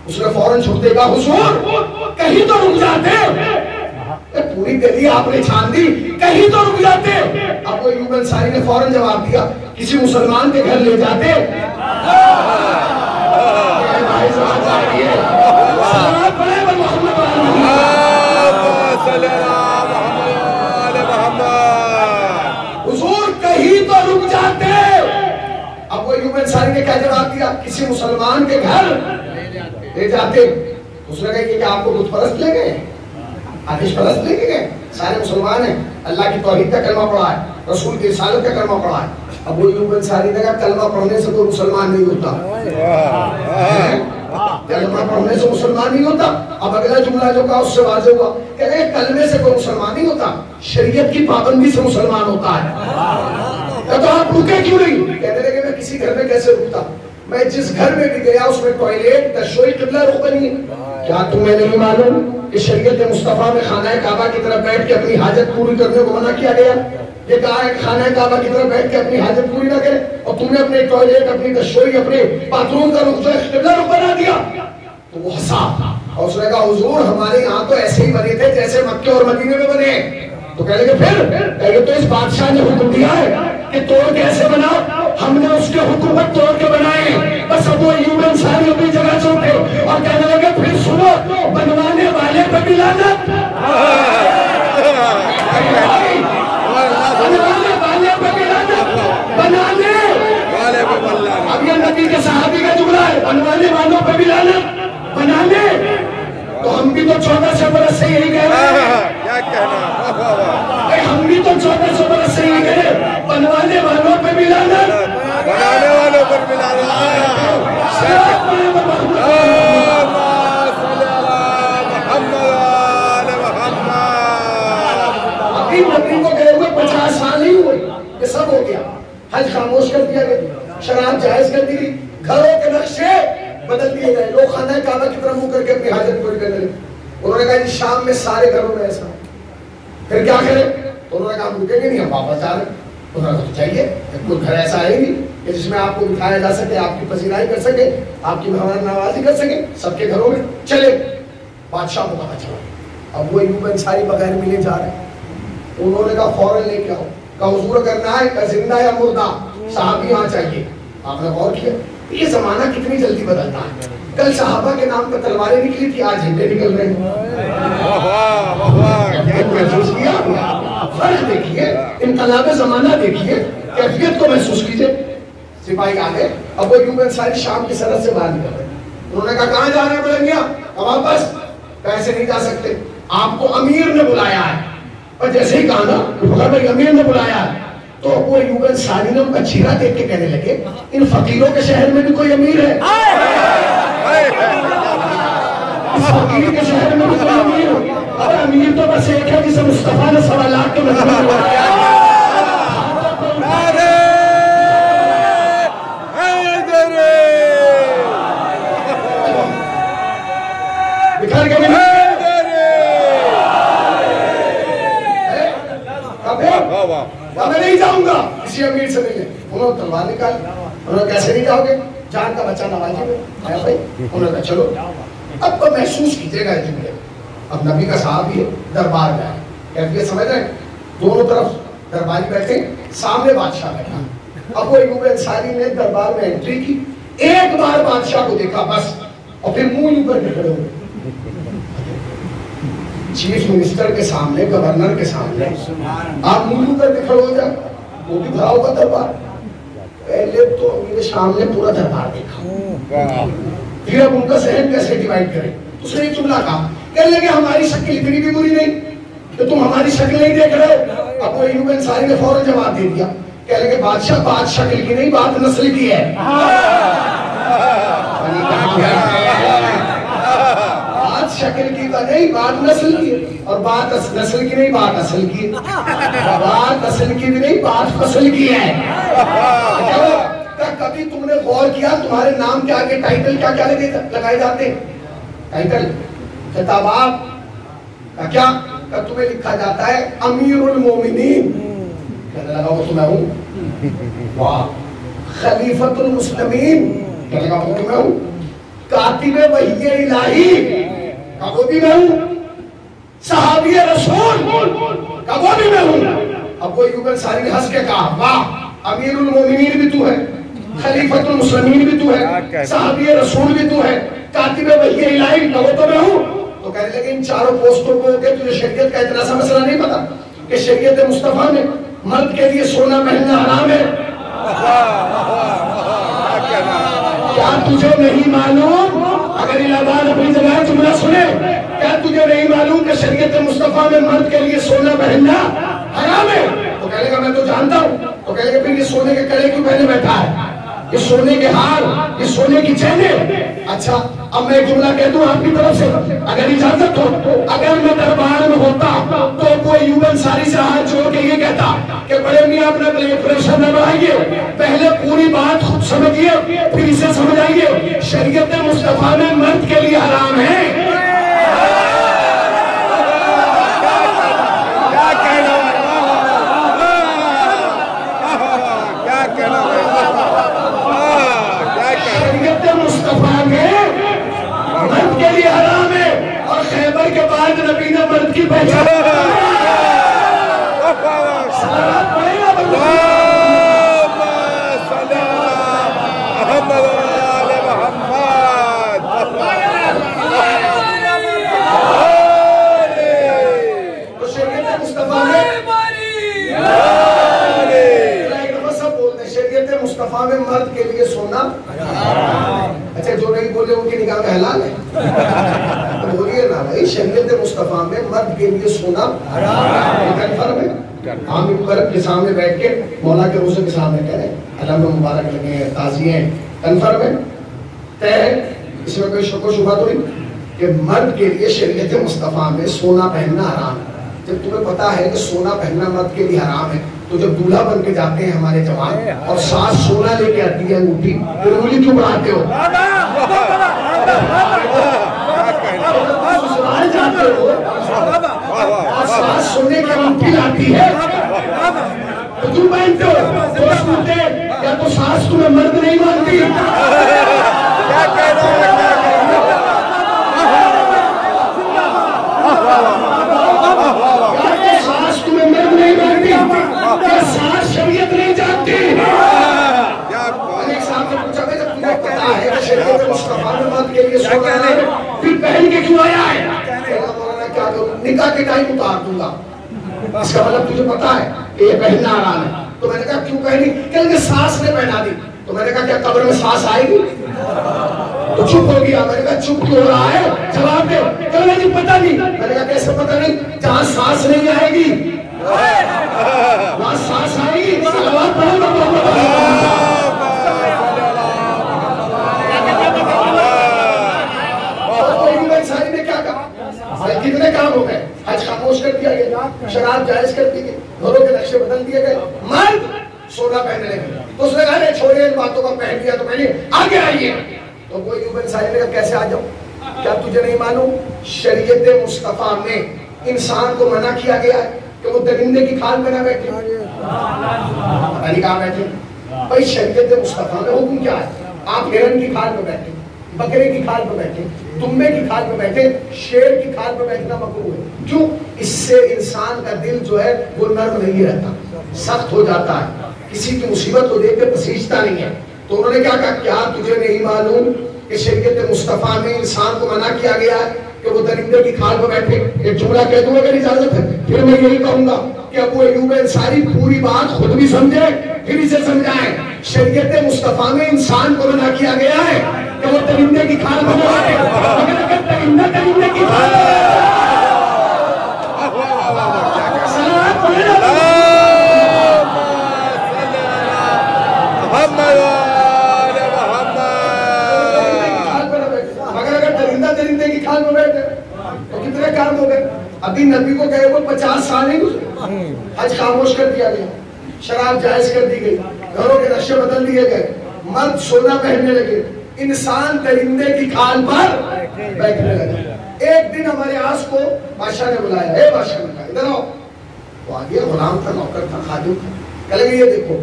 اس نے فوراً چھوڑتے کہا حضور کہیں تو رک جاتے, پوری گلی آپ نے چھان دی, کہیں تو رک جاتے. ابو ایوب انصاری نے فوراً جواب دیا کسی مسلمان کے گھر لے جاتے. حضور کہیں تو رک جاتے. ابو ایوب انصاری نے کیا جواب دیا, کسی مسلمان کے گھر لے جاتے. اس نے کہا کہ آپ کو بت پرست لے گئے, آتش پرست لے گئے, سارے مسلمان ہیں, اللہ کی توحید کا کلمہ پڑھا ہے, رسول کی رسالت کا کلمہ پڑھا ہے. ابو ایوب انصاری نے کہا کلمہ پڑھنے سے کوئی مسلمان نہیں ہوتا, کلمہ پڑھنے سے مسلمان نہیں ہوتا. اب اگلا جملہ جو کہا اس سے واضح ہوا کہ کلمے سے کوئی مسلمان نہیں ہوتا, شریعت کی پابندی سے مسلمان ہوتا ہے. تو آپ رکے کیوں نہیں؟ کہنے لگے میں کسی گھر میں کیسے رکتا, میں جس گھر میں بھی گیا اس میں ٹوائلٹ تشوی قبلہ رخ بنی ہے. کیا تمہیں نہیں معلوم کہ شریعت مصطفیٰ میں خانہ کعبہ کی طرف بیٹھ کے اپنی حاجت پوری کرنے کو منع کیا گیا؟ یہ کہا ہے کہ خانہ کعبہ کی طرف بیٹھ کے اپنی حاجت پوری نہ کرے, اور تم نے اپنے ٹوائلٹ, اپنی تشوی, اپنے باتھ روم کا رخ جو ہے قبلہ رخ بنا دیا. تو وہ ہنسا اور اس نے کہا حضور ہمارے یہاں تو ایسے ہی بنے تھے جیسے مکے اور مدینے میں بنے. تو کہہ لگے پھر تو اس بادشاہ نے حکم دیا ہے کہ توڑ کیسے بنا, ہم نے اس کے حکم پر توڑ کے بنائے. بس ابو ایوب انصاری اپنی جگہ چھوڑے اور کہنے لگے پھر سنو, بنوانے والے پہ بھی لعنت, بنوانے والے پہ بھی لعنت, بنانے. اب یہ نبی کے صحابی کا جملہ ہے, بنوانے والوں پہ بھی لعنت, بنانے. تو ہم بھی تو 1400 برس سے یہی کہہ رہے ہیں, کیا کہنا, ہم بھی تو 1400 برس سے یہی کہہ رہے ہیں, بنوانے والوں پہ بھی لعنت, بنانے والوں پر بھی لعنت. ابھی نبی کو گئے ہوئے 50 سال نہیں ہوئے, یہ سب ہو گیا. حج خاموش کر دیا گیا, شراب جائز کر دی گئی, گھروں کے نقشے بدل دیے گئے, لوگ خانہ کعبہ کی طرف منہ کر کے اپنی حاجت پوری کرنے لگے. انہوں نے کہا جی شام میں سارے گھروں میں ایسا, پھر کیا کریں؟ تو انہوں نے کہا ہم رکیں گے نہیں, ہم واپس جا رہے ہیں. انہوں نے کہا چاہیے کوئی گھر ایسا ہے نہیں کہ جس میں آپ کو بٹھایا جا سکے, آپ کی پذیرائی کر سکے, آپ کی مہمان نوازی کر سکے. سب کے گھروں میں چلے. بادشاہ کو پتا چلا اب وہ ایوب انصاری بغیر ملے جا رہے ہیں. انہوں نے کہا فوراً لے کے آؤ. کہا حضور کرنا ہے کہ زندہ یا مردہ, صحابی یہاں چاہیے. آپ نے غور کیا یہ زمانہ کتنی جلدی بدلتا ہے. کل صحابہ کے نام پر تلواریں نکلی تھی, آج جھنڈے نکل رہے ہیں. محسوس کیا فرق دیکھیے, انقلاب زمانہ دیکھیے, کیفیت کو محسوس کیجئے. سپاہی آ گئے, ابو ایوب انصاری شام کی سرحد سے باہر نکل رہے. انہوں نے کہا کہاں جا رہے ہیں بلنگیا؟ واپس. کیسے نہیں جا سکتے, آپ کو امیر نے بلایا ہے. اور جیسے ہی کہا نا بھائی امیر نے بلایا ہے, تو ابو ایوب انصاری نے ان کا چہرہ دیکھ کے کہنے لگے ان فقیروں کے شہر میں بھی کوئی امیر ہے, اس فقیر کے شہر میں بھی کوئی امیر ہے. اور امیر تو بس ایک ہے جسے مصطفیٰ نے سوالات کے مطلب بلایا. بکھر کے میں نہیں جاؤں گا کسی امیر سے ملنے. انہوں نے تلوار نکال. انہوں نے کیسے نہیں جاؤ گے, جان کا بچہ نوازی میں آیا بھائی. انہوں نے کہا چلو. اب تو محسوس کیجئے گا جملے, اب نبی کا صحابی ہے, دربار میں آئے, کیفیت سمجھ رہے ہیں, دونوں طرف درباری بیٹھے, سامنے بادشاہ بیٹھا. ابو ایوب انصاری نے دربار میں انٹری کی, ایک بار بادشاہ کو دیکھا بس, اور پھر منہ یوں کر کے کھڑے ہوئے. چیف منسٹر کے سامنے, گورنر کے سامنے آپ منہ یوں کر کے کھڑے ہو جائیں, وہ بھی بھرا ہوگا دربار. پہلے تو امیر شام نے پورا دربار دیکھا, پھر اب ان کا ذہن کیسے ڈیوائیڈ کرے. اس نے ایک جملہ کہا, کہنے لگے ہماری شکل اتنی بھی بری نہیں کہ تم ہماری شکل نہیں دیکھ رہے. ابو ایوب انصاری نے فوراً جواب دے دیا, کہنے لگے بادشاہ بات شکل کی نہیں, بات نسل کی ہے. بات شکل کی تو نہیں, بات نسل کی ہے. اور بات نسل کی نہیں, بات اصل کی ہے. بات اصل کی بھی نہیں, بات فصل کی ہے. کبھی تم نے غور کیا تمہارے نام کے آگے ٹائٹل کیا کیا لگائے جاتے ہیں؟ ٹائٹل خطابات کا کیا تمہیں لکھا جاتا ہے امیر المومنین, کہنے لگا وہ تو میں ہوں. واہ. خلیفۃ المسلمین, کہنے لگا وہ تو میں ہوں. کاتب وحی الہی کا وہ بھی میں ہوں. صحابی رسول کا وہ بھی میں ہوں. ابو ایوب انصاری نے ہنس کے کہا, واہ, امیر المومنین بھی تو ہے, خلیفۃ المسلمین بھی تو ہے, صحابی رسول بھی تو ہے, کاتب وحی الہی کا وہ تو میں ہوں. تو کہنے لگے ان چاروں پوسٹوں کو کہ تجھے شریعت کا اتنا سا مسئلہ نہیں پتا کہ شریعت مصطفیٰ میں مرد کے لیے سونا پہننا حرام ہے؟ کیا تجھے نہیں معلوم, اگر الہباد اپنی جگہ جملہ سنے, کیا تجھے نہیں معلوم کہ شریعت مصطفیٰ میں مرد کے لیے سونا پہننا حرام ہے؟ تو کہنے لگا میں تو جانتا ہوں. تو کہنے لگے پھر یہ سونے کے کڑے کیوں پہنے بیٹھا ہے, یہ سونے کے ہار, یہ سونے کی چینیں. اچھا اب میں ایک جملہ کہہ دوں آپ کی طرف سے, اگر اجازت ہو, اگر میں دربار میں ہوتا تو کوئی ایوب انصاری سے ہاتھ جوڑ کے یہ کہتا کہ بڑے میاں اپنا بلڈ پریشر نہ بڑھائیے, پہلے پوری بات خود سمجھیے پھر اسے سمجھائیے. شریعت مصطفیٰ میں مرد کے لیے حرام ہے. مرد کے لیے حرام ہے, اور خیبر کے بعد نبی نے مرد کی پہچان. صلوات پڑھیں گا تو شریعت مصطفیٰ میں ایک دفعہ سب بولتے ہیں شریعت مصطفیٰ میں مرد کے لیے سونا. اچھا جو نہیں بولے ان کی نگاہ میں حلال ہے, تو بولیے نا بھائی شریعت مصطفیٰ میں مرد کے لیے سونا کنفرم ہے. عام ممبر کے سامنے بیٹھ کے مولا کے روزے کے سامنے کہہ رہے ہیں علم مبارک لگے ہیں, تازی ہیں, کنفرم ہے, طے ہے, اس میں کوئی شک و شبہ تو نہیں کہ مرد کے لیے شریعت مصطفیٰ میں سونا پہننا حرام ہے. جب تمہیں پتا ہے کہ سونا پہننا مرد کے لیے حرام ہے, تو جب دولہا بن کے جاتے ہیں ہمارے جوان اور ساس سونا لے کے آتی ہے انگوٹھی, پھر انگلی کیوں بڑھاتے ہو؟ سسرال جاتے ہو اور ساس سونے کی انگوٹھی لاتی ہے تو تم پہنتے ہو, تو سنتے یا تو ساس تمہیں مرد نہیں مانتی. ساس تمہیں مرد نہیں مانتی, کیا ساس شریعت نہیں جانتی؟ ایک صاحب سے پوچھا میں جب تمہیں پتا ہے کہ شریعت مصطفیٰ میں مرد کے لیے سونا ہے پھر پہن کے کیوں آیا ہے؟ مولانا کیا کروں, نکاح کے ٹائم اتار دوں گا. اس کا مطلب تجھے پتا ہے کہ یہ پہننا حرام ہے. تو میں نے کہا کیوں پہنی؟ کہ ساس نے پہنا دی. تو میں نے کہا کیا قبر میں ساس آئے گی؟ تو چپ ہو گیا. میں نے کہا چپ کیوں ہو رہا ہے, جواب دے. کہنے لگا جی پتہ نہیں. میں نے کہا کیسے پتہ نہیں, جہاں ساس نہیں آئے گی وہاں ساس آئے گی. صلوات پڑھو انصاری نے کیا کہا, کتنے کام ہو گئے, حج خاموش کر دیا گیا, شراب جائز کر دی گئی, گھروں کے نقشے بدل دیے گئے, مرد سونا پہننے لگے. تو اس نے کہا نہیں چھوڑیے ان باتوں کو, پہن لیا تو پہنیے, آگے آئیے. تو کوئی ایوب انصاری نے کہا کیسے آ جاؤ, کیا تجھے نہیں معلوم شریعت مصطفیٰ میں انسان کو منع کیا گیا ہے کہ وہ درندے کی کھال میں نہ بیٹھے. پتہ نہیں کہاں بیٹھے بھائی. شریعت مصطفیٰ میں حکم کیا ہے, آپ ہرن کی کھال میں بیٹھے, بکرے کی کھال میں بیٹھے, دمبے کی کھال میں بیٹھے, شیر کی کھال میں بیٹھنا مکروہ ہے. کیوں؟ اس سے انسان کا دل جو ہے وہ نرم نہیں رہتا. سخت ہو جاتا ہے، کسی کی مصیبت کو دیکھ کے پسیجتا نہیں ہے. تو انہوں نے کیا کہا کیا تجھے نہیں معلوم کہ شریعت مصطفیٰ میں انسان کو منع کیا گیا ہے کہ وہ درندے کی کھال پر بیٹھے. ایک جملہ کہہ دوں اگر اجازت ہے پھر میں یہی کہوں گا کہ ابو ایوب انصاری پوری بات خود بھی سمجھے پھر اسے سمجھائیں. شریعت مصطفیٰ میں انسان کو منع کیا گیا ہے کہ وہ درندے کی کھال پر بیٹھے. اگر درندے کی کھال تو کتنے کام ہو گئے. ابھی نبی کو کہے وہ 50 سال نہیں گزرے، حج خاموش کر دیا گیا، شراب جائز کر دی گئی، گھروں کے نقشے بدل دیے گئے، مرد سونا پہننے لگے، انسان درندے کی کھال پر بیٹھنے لگے. ایک دن ہمارے آس کو بادشاہ نے بلایا، اے بادشاہ نے کہا ادھر آؤ. وہ آ گیا، غلام تھا، نوکر تھا، خادم تھا. کہہ لگے یہ دیکھو.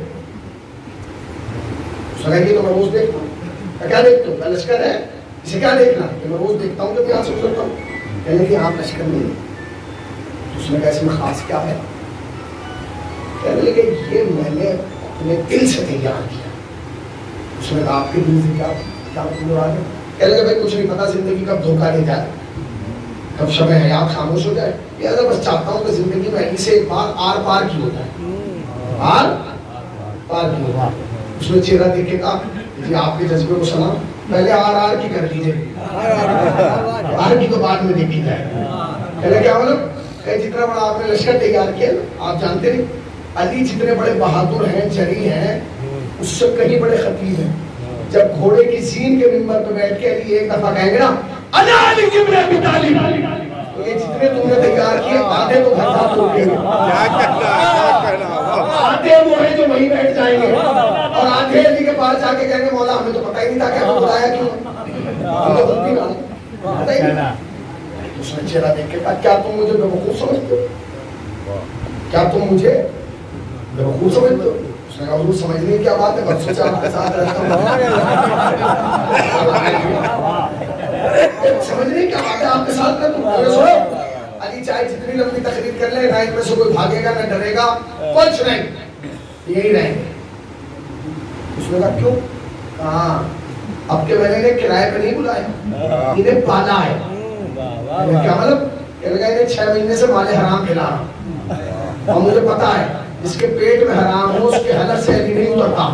سنائیے تو میں روز دیکھتا ہوں. کیا دیکھتا ہوں؟ لشکر ہے، اسے کیا دیکھنا کہ میں روز دیکھتا ہوں جب یہاں سے گزرتا ہوں. کہنے لگے آپ لشکر نہیں. اس نے کہا اس میں خاص کیا ہے؟ کہنے لگے یہ میں نے اپنے دل سے تیار کیا. اس نے کہا آپ کے دل سے کیا مراد ہے؟ کہنے لگے بھائی کچھ نہیں پتا زندگی کب دھوکہ دے جائے، کب شب حیات خاموش ہو جائے. یہ بس چاہتا ہوں کہ زندگی میں ایسے ایک بار آر پار کی ہو جائے، آر پار کی ہو جائے. اس نے چہرہ دیکھے کہا جی آپ کے جذبے کو سلام، پہلے آر کی کر لیجیے، آر کی تو بعد میں دیکھی جائے. کہنے کیا مطلب؟ کہ جتنا بڑا آپ نے لشکر تیار کیا آپ جانتے نہیں علی جتنے بڑے بہادر ہیں، جری ہیں، اس سے کہیں بڑے خطیب ہیں. جب گھوڑے کی زین کے منبر پہ بیٹھ کے علی ایک دفعہ کہیں گے نا انا علی ابن ابی طالب، تو یہ جتنے تم نے تیار کیے آدھے تو گھر ساتھ روکیں گے، آدھے وہ ہیں جو وہیں بیٹھ جائیں گے، اور آدھے علی کے پاس جا کے کہیں گے مولا ہمیں تو پتہ ہی نہیں تھا کہ ہمیں بلایا کیوں، ہم تو غلطی نہ پتہ ہی نہیں. اس نے چہرہ دیکھ کے کہا کیا تم مجھے بیوقوف سمجھتے ہو؟ کیا تم مجھے بیوقوف سمجھتے ہو؟ اس نے کہا حضور سمجھنے کی کیا بات ہے، بس سوچا آپ کے ساتھ رہتا ہوں. سمجھنے کی کیا بات ہے آپ کے ساتھ رہتا ہوں. علی چاہے جتنی لمبی تقریر کر لے، نہ ان میں سے کوئی بھاگے گا نہ ڈرے گا، کچھ نہیں، یہی رہیں گے. اس نے کہا کیوں؟ ہاں اب کے میں نے انہیں کرائے پہ نہیں بلایا، انہیں پالا ہے. کیا مطلب؟ کہنے لگا انہیں 6 مہینے سے مال حرام کھلا رہا ہوں، اور مجھے پتا ہے جس کے پیٹ میں حرام ہو اس کے حلق سے علی نہیں اترتا.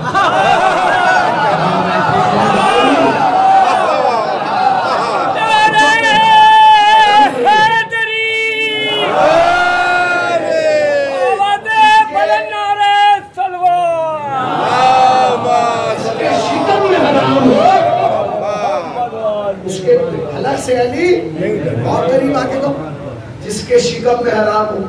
سے علی اور قریب آ کے تو جس کے شکم میں حرام ہو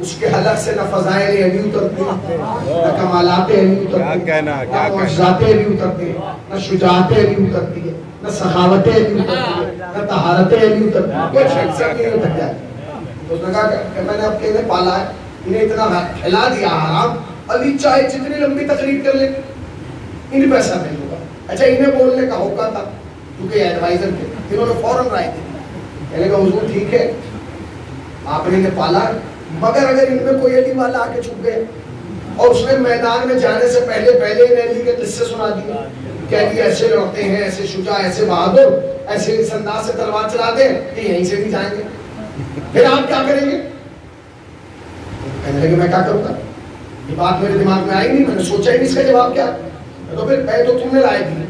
اس کے حلق سے نہ فضائل علی اترتے نہ کمالات علی اترتے نہ معجزات علی اترتے نہ شجاعت علی اترتی ہے نہ سخاوت علی اترتی ہے نہ طہارت علی اترتی ہے. کوئی شخص نہیں اتر جائے. تو اس نے کہا کہ میں نے اب کے انہیں پالا ہے، انہیں اتنا کھلا دیا حرام، علی چاہے جتنی لمبی تقریر کر لے انہیں پیسہ نہیں ہوگا. اچھا انہیں بولنے کا ہوگا تھا کیونکہ ایڈوائزر تھے، انہوں نے فوراً رائے دی. کہنے کا حضور ٹھیک ہے آپ نے انہیں پالا، مگر اگر ان میں کوئی علی والا آ کے چھپ گئے اور اس نے میدان میں جانے سے پہلے انہیں علی کے قصے سنا دیے کہ علی ایسے لڑتے ہیں، ایسے شجاع، ایسے بہادر، ایسے اس انداز سے تلوار چلاتے ہیں کہ یہیں سے بھی جائیں گے، پھر آپ کیا کریں گے؟ کہنے لگے میں کیا کروں گا، یہ بات میرے دماغ میں آئی نہیں، میں نے سوچا ہی نہیں اس کا جواب کیا. تو پھر میں تو تم نے رائے دی،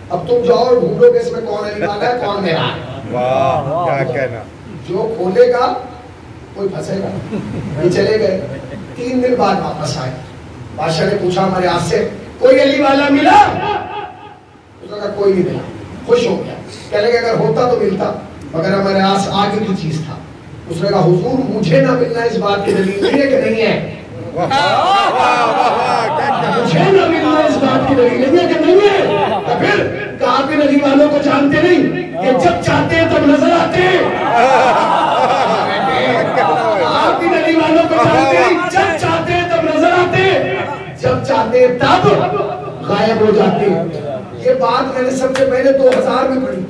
اب تم جاؤ اور ڈھونڈو کہ اس میں کون علی والا ہے کون میرا ہے. واہ کیا کہنا. جو کھولے گا کوئی پھنسے گا. یہ چلے گئے. 3 دن بعد واپس آئے. بادشاہ نے پوچھا ہمارے ہاتھ سے کوئی علی والا ملا؟ اس نے کہا کوئی نہیں ملا. خوش ہو گیا. کہنے لگے اگر ہوتا تو ملتا، مگر ہمارے ہاتھ آگے کی چیز تھا. اس نے کہا حضور مجھے نہ ملنا اس بات کی دلیل نہیں ہے کہ نہیں ہے، مجھے نہ ملنا اس بات کی دلیل نہیں ہے کہ نہیں ہے. تو پھر کہا کہ علی والوں کو جانتے نہیں کہ جب چاہتے ہیں تب نظر آتے ہیں. آپ بھی علی والوں کو جانتے ہیں جب چاہتے ہیں تب نظر آتے ہیں، جب چاہتے ہیں تب غائب ہو جاتے ہیں. یہ بات میں نے سب سے پہلے 2000 میں پڑھی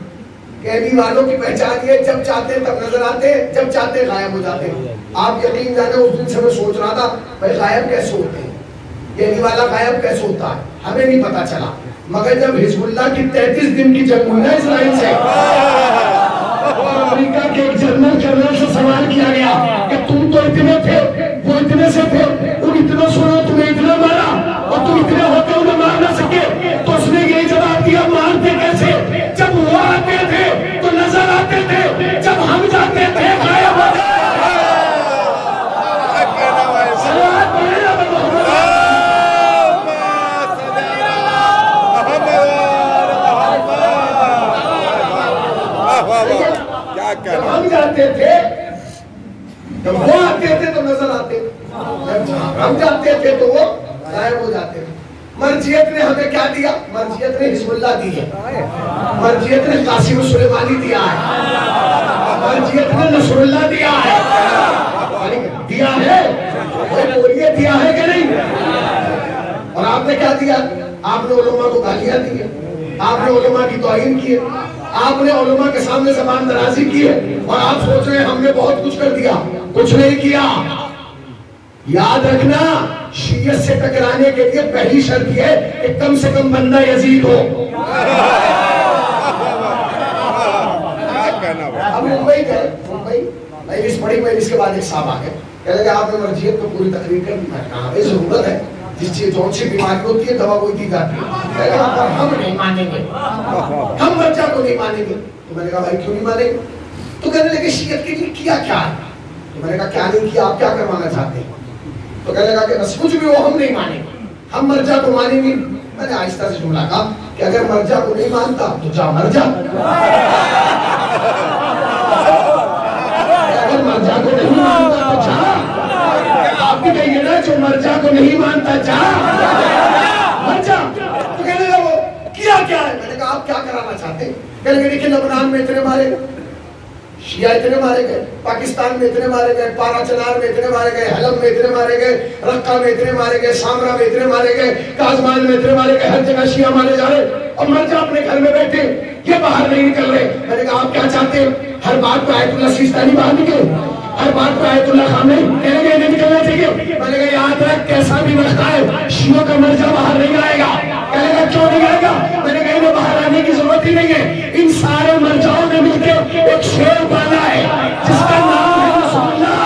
کہنی والوں کی پہچان یہ جب چاہتے ہیں تب نظر آتے ہیں، جب چاہتے ہیں غائب ہو جاتے ہیں. آپ یقین جانے اس دن سے میں سوچ رہا تھا بھائی غائب کیسے ہوتے ہیں، کہنی والا غائب کیسے ہوتا ہے، ہمیں نہیں پتا چلا. مگر جب حزب اللہ کی 33 دن کی جنگ ہوئی نا اسرائیل سے، اور امریکہ کے ایک جنرل سے سوال کیا گیا کہ تم تو اتنے تھے، وہ اتنے سے تھے، ان اتنے سنو تمہیں اتنا مارا اور تم اتنے ہوتے انہیں مار نہ سکے، تو اس نے یہی جواب دیا مارتے کیسے، جب وہ آتے تھے تو نظر آتے تھے، جب ہم جاتے تھے غائب ہو جاتے. جب ہم جاتے تھے جب وہ آتے تھے تو نظر آتے، جب ہم جاتے تھے تو وہ غائب ہو جاتے. مرجیت نے ہمیں کیا دیا؟ مرجیت نے حزب اللہ دی ہے، مرجیت نے قاسم سلیمانی دیا ہے، مرجیت نے نصر اللہ دیا ہے، دیا ہے بولیے دیا ہے کہ نہیں؟ اور آپ نے کیا دیا؟ آپ نے علماء کو گالیاں دی ہے، آپ نے علماء کی توہین کی ہے، آپ نے علماء کے سامنے زبان درازی کی ہے، اور آپ سوچ رہے ہیں ہم نے بہت کچھ کر دیا. کچھ نہیں کیا. یاد رکھنا شیعت سے ٹکرانے کے لیے پہلی شرط یہ ہے کہ کم سے کم بندہ یزید ہو. اب ممبئی گئے، ممبئی مجلس پڑھی، مجلس کے بعد ایک صاحب آ گئے، کہنے لگے آپ نے مرجیت کو پوری تقریر کر دی. کہا بھائی ضرورت ہے، جس چیز جون سی بیماری ہوتی ہے دوا وہی دی جاتی ہے. ہم نہیں مانیں گے، ہم مرجع کو نہیں مانیں گے. تو میں نے کہا بھائی کیوں نہیں مانیں گے؟ تو کہنے لگے شیعت کے لیے کیا کیا ہے؟ تو میں نے کہا کیا نہیں کیا، آپ کیا کروانا چاہتے ہیں؟ تو کہنے لگا کہ بس کچھ بھی ہو ہم نہیں مانیں گے، ہم مرجع کو مانیں گے. میں نے آہستہ سے جملہ کہا کہ اگر مرجع کو نہیں مانتا تو جا مر جا، اگر مرجع کو نہیں مانتا تو جا. آپ بھی کہیے نا جو مرجع کو نہیں مانتا جا مر جا. تو کہنے لگا وہ کیا کیا ہے؟ میں نے کہا آپ کیا کرانا چاہتے ہیں؟ کہنے لگے دیکھیں لبنان میں اتنے مارے گئے، شیعہ اتنے مارے گئے، پاکستان میں اتنے مارے گئے، پارا چنار میں اتنے مارے گئے، حلب میں اتنے مارے گئے، رقہ میں اتنے مارے گئے، سامرا میں اتنے مارے گئے، کازمان میں اتنے مارے گئے، ہر جگہ شیعہ مارے جا رہے، اور مرجع اپنے گھر میں بیٹھے، یہ باہر نہیں نکل رہے. میں نے کہا آپ کیا چاہتے ہیں؟ ہر بات پہ آیت اللہ سیستانی باہر نکلے، ہر بات پہ آیت اللہ خامنئی کہنے گے نہیں نکلنا چاہیے. میں نے کہا یاد رکھ کیسا بھی وقت آئے شیعوں کا مرجع باہر نہیں آئے گا. کہنے گا کیوں نہیں آئے گا؟ میں نے کہا انہیں باہر آنے کی ضرورت ہی نہیں ہے. ان سارے مرجعوں نے مل کے ایک شیر پالا ہے جس کا نام ہے رسول اللہ.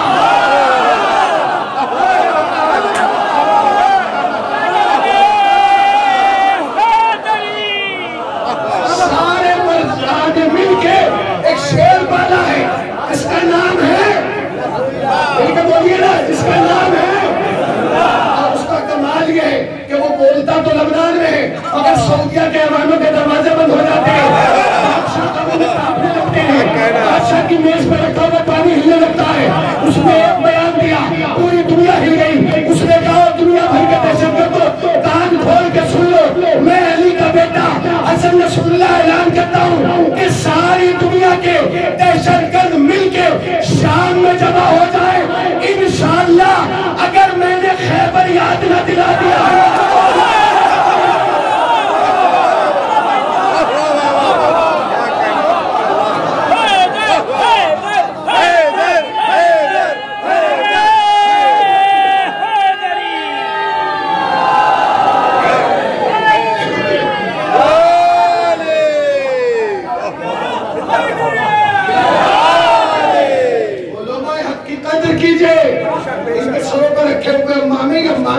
سارے مرجعوں نے مل کے ایک شیر پالا ہے جس کا نام ہے، بولیے نا، جس کا نام ہے. اور اس کا کمال یہ ہے کہ وہ بولتا تو لبنان میں ہے مگر سعودیہ کے ایوانوں کے دروازے بند ہو جاتے ہیں، بادشاہ کی میز پر رکھا ہوا پانی ہلنے لگتا ہے. اس نے ایک بیان دیا، پوری دنیا ہل گئی. اس نے کہا دنیا بھر کے دہشت گردوں کان کھول کے سن لو، میں علی کا بیٹا حسن نصر اللہ اعلان کرتا ہوں کہ ساری دنیا کے دہشت گرد مل کے شام میں جمع ہو جائے، انشاءاللہ اگر میں نے خیبر یاد نہ دلا دیا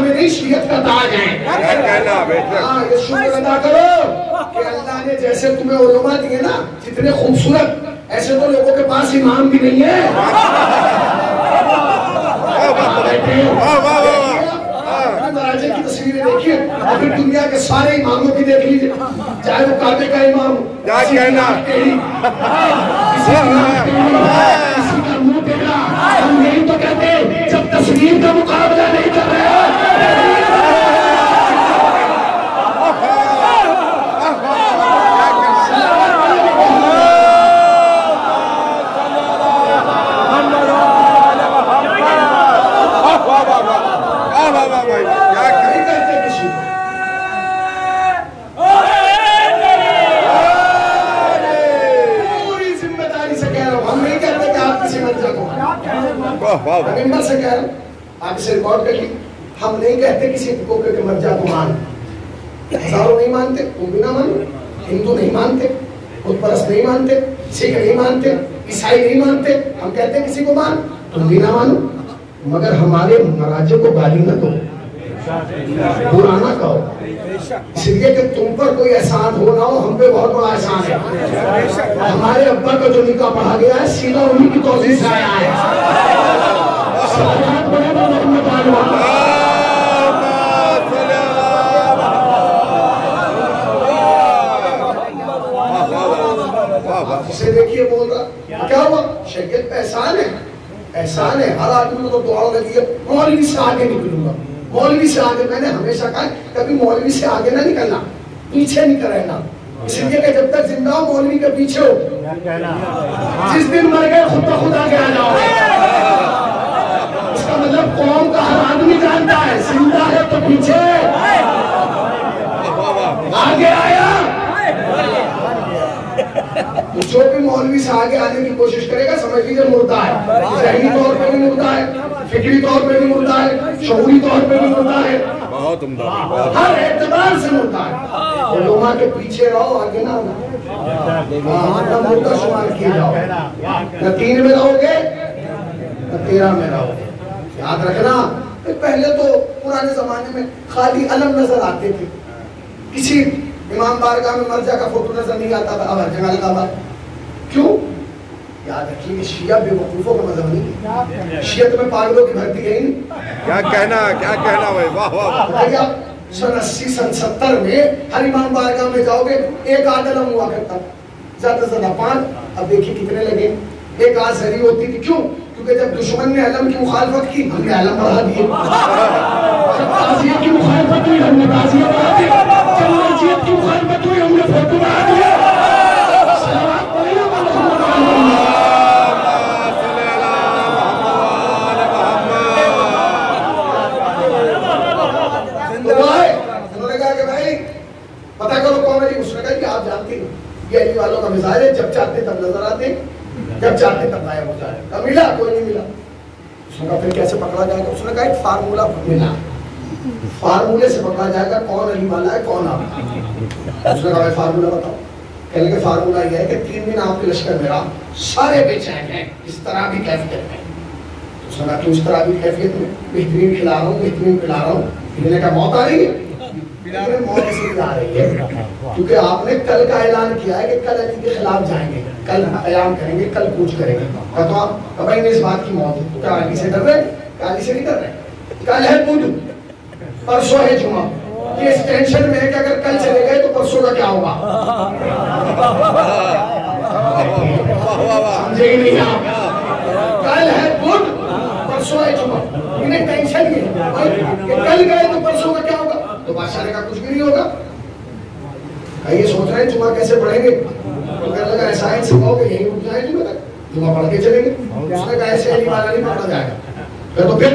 میں نہیں شریعت کا تاج ہے. یہ شکر ادا کرو کہ اللہ نے جیسے تمہیں علماء دیے نا جتنے خوبصورت، ایسے تو لوگوں کے پاس امام بھی نہیں ہے. مراجع کی تصویریں دیکھیے اور پھر دنیا کے سارے اماموں کی دیکھ لیجیے، چاہے وہ کعبے کا امام ہو، کسی کا منہ ٹیڑھا. ہم یہی تو کہتے ہیں جب تصویر کا مقابلہ نہیں کر رہے سے کہہ رہا ہوں، آپ اسے ریکارڈ کر لی. ہم نہیں کہتے کسی کو کہ مر جا تو مان. ہزاروں نہیں مانتے، تم بھی نہ مانو. ہندو نہیں مانتے، بت پرست نہیں مانتے، سکھ نہیں مانتے، عیسائی نہیں مانتے. ہم کہتے ہیں کسی کو مان، تم بھی نہ مانو. مگر ہمارے مراجع کو گالی نہ دو، برا نہ کہو، اس لیے کہ تم پر کوئی احسان ہو نہ ہو، ہم پہ بہت بڑا احسان ہے. ہمارے ابا کا جو نکاح پڑھا گیا ہے سیدھا انہی کی توضیح سے آیا ہے. صلوات پڑھیں تو محمد آلہ. جسے دیکھیے بول رہا کیا ہوا؟ شریعت پہ احسان ہے، احسان ہے. ہر آدمی کو تو دعا لگی ہے مولوی سے آگے نکلوں گا، مولوی سے آگے. میں نے ہمیشہ کہا کبھی مولوی سے آگے نہ نکلنا، پیچھے نکل رہنا. اس لیے کہ جب تک زندہ ہو مولوی کے پیچھے ہو، جس دن مر گئے خود بخود آگے آ جاؤ. اس کا مطلب قوم کا ہر آدمی جانتا ہے زندہ ہے تو پیچھے، آگے آیا. جو بھی مولوی سے آگے آنے کی کوشش کرے گا سمجھ لیجیے مردہ ہے. ذہنی طور پہ بھی مردہ ہے، فکری طور پہ بھی مردہ ہے، شعوری طور پہ بھی مردہ ہے، ہر اعتبار سے مردہ ہے. علماء کے پیچھے رہو، آگے نہ ہونا. مردہ شمار کیے جاؤ. نہ 3 میں رہو گے نہ 13 میں رہو گے. یاد رکھنا پہلے تو پرانے زمانے میں خالی علم نظر آتے تھے، کسی امام بارگاہ میں مرجع کا فوٹو نظر نہیں آتا تھا. اب ہر جگہ لگا ہوا. کیوں؟ یاد رکھیے کہ شیعہ بے وقوفوں کا مذہب نہیں ہے. شیعت میں پاگلوں کی بھرتی ہے ہی نہیں. کیا کہنا بھائی، واہ واہ. سن 80 سن 70 میں ہر امام بارگاہ میں جاؤ گے ایک آدھ علم ہوا کرتا، زیادہ سے زیادہ 5. اب دیکھیے کتنے لگے. ایک آدھ ذریع ہوتی تھی. کیوں؟ کیونکہ جب دشمن نے علم کی مخالفت کی ہم نے علم بڑھا دیے. جب تعزیت کی مخالفت ہوئی ہم نے تعزیت بڑھا دی. جب مرجعیت کی مخالفت ہوئی ہم نے فوٹو بڑھا دیا. انہوں نے کہا کہ بھائی پتہ کرو کون ہے. اس نے کہا کہ آپ جانتے ہیں یہ علی والوں کا مزاج ہے، جب چاہتے تب نظر آتے، جب چاہتے تب غائب ہو جائے. کہا ملا؟ کوئی نہیں ملا. اس نے کہا پھر کیسے پکڑا جائے گا؟ اس نے کہا ایک فارمولہ ملا، فارمولے سے پکڑا جائے گا کون علی والا ہے کون آپ. اس نے کہا بھائی فارمولہ بتاؤ. کہنے کہ فارمولہ یہ ہے کہ 3 دن آپ کے لشکر میرا سارے بے چین ہیں، اس طرح بھی کیفیت میں. اس نے کہا کہ اس طرح بھی کیفیت میں بہترین کھلا رہا ہوں، بہترین پلا رہا ہوں. کہنے کا موت آ رہی ہے. موت اس لیے آ رہی ہے کیونکہ آپ نے کل کا اعلان کیا ہے کہ کل علی کے خلاف جائیں گے، کل قیام کریں گے، کل کوچ کریں گے. تو آپ بھائی اس بات کی موت ہے تو کیا علی سے ڈر رہے؟ علی سے نہیں ڈر رہے. کل ہے بدھ، پرسوں ہے جمعہ. یہ اس ٹینشن میں ہے کہ اگر کل چلے گئے تو پرسوں کا کیا ہوگا. سمجھے ہی نہیں آپ. کل ہے بدھ، پرسوں ہے جمعہ. انہیں ٹینشن یہ ہے کہ کل گئے تو پرسوں کا کیا ہوگا. تو بادشاہ نے کہا کچھ بھی نہیں ہوگا. یہ سوچ رہے ہیں جمعہ کیسے پڑھیں گے. تو کہنے لگا ایسا ہے سکھاؤ کہ یہیں رک جائیں جمعہ تک، جمعہ پڑھ کے چلیں گے. اس نے کہا ایسے علی والا نہیں پکڑا جائے گا. تو پھر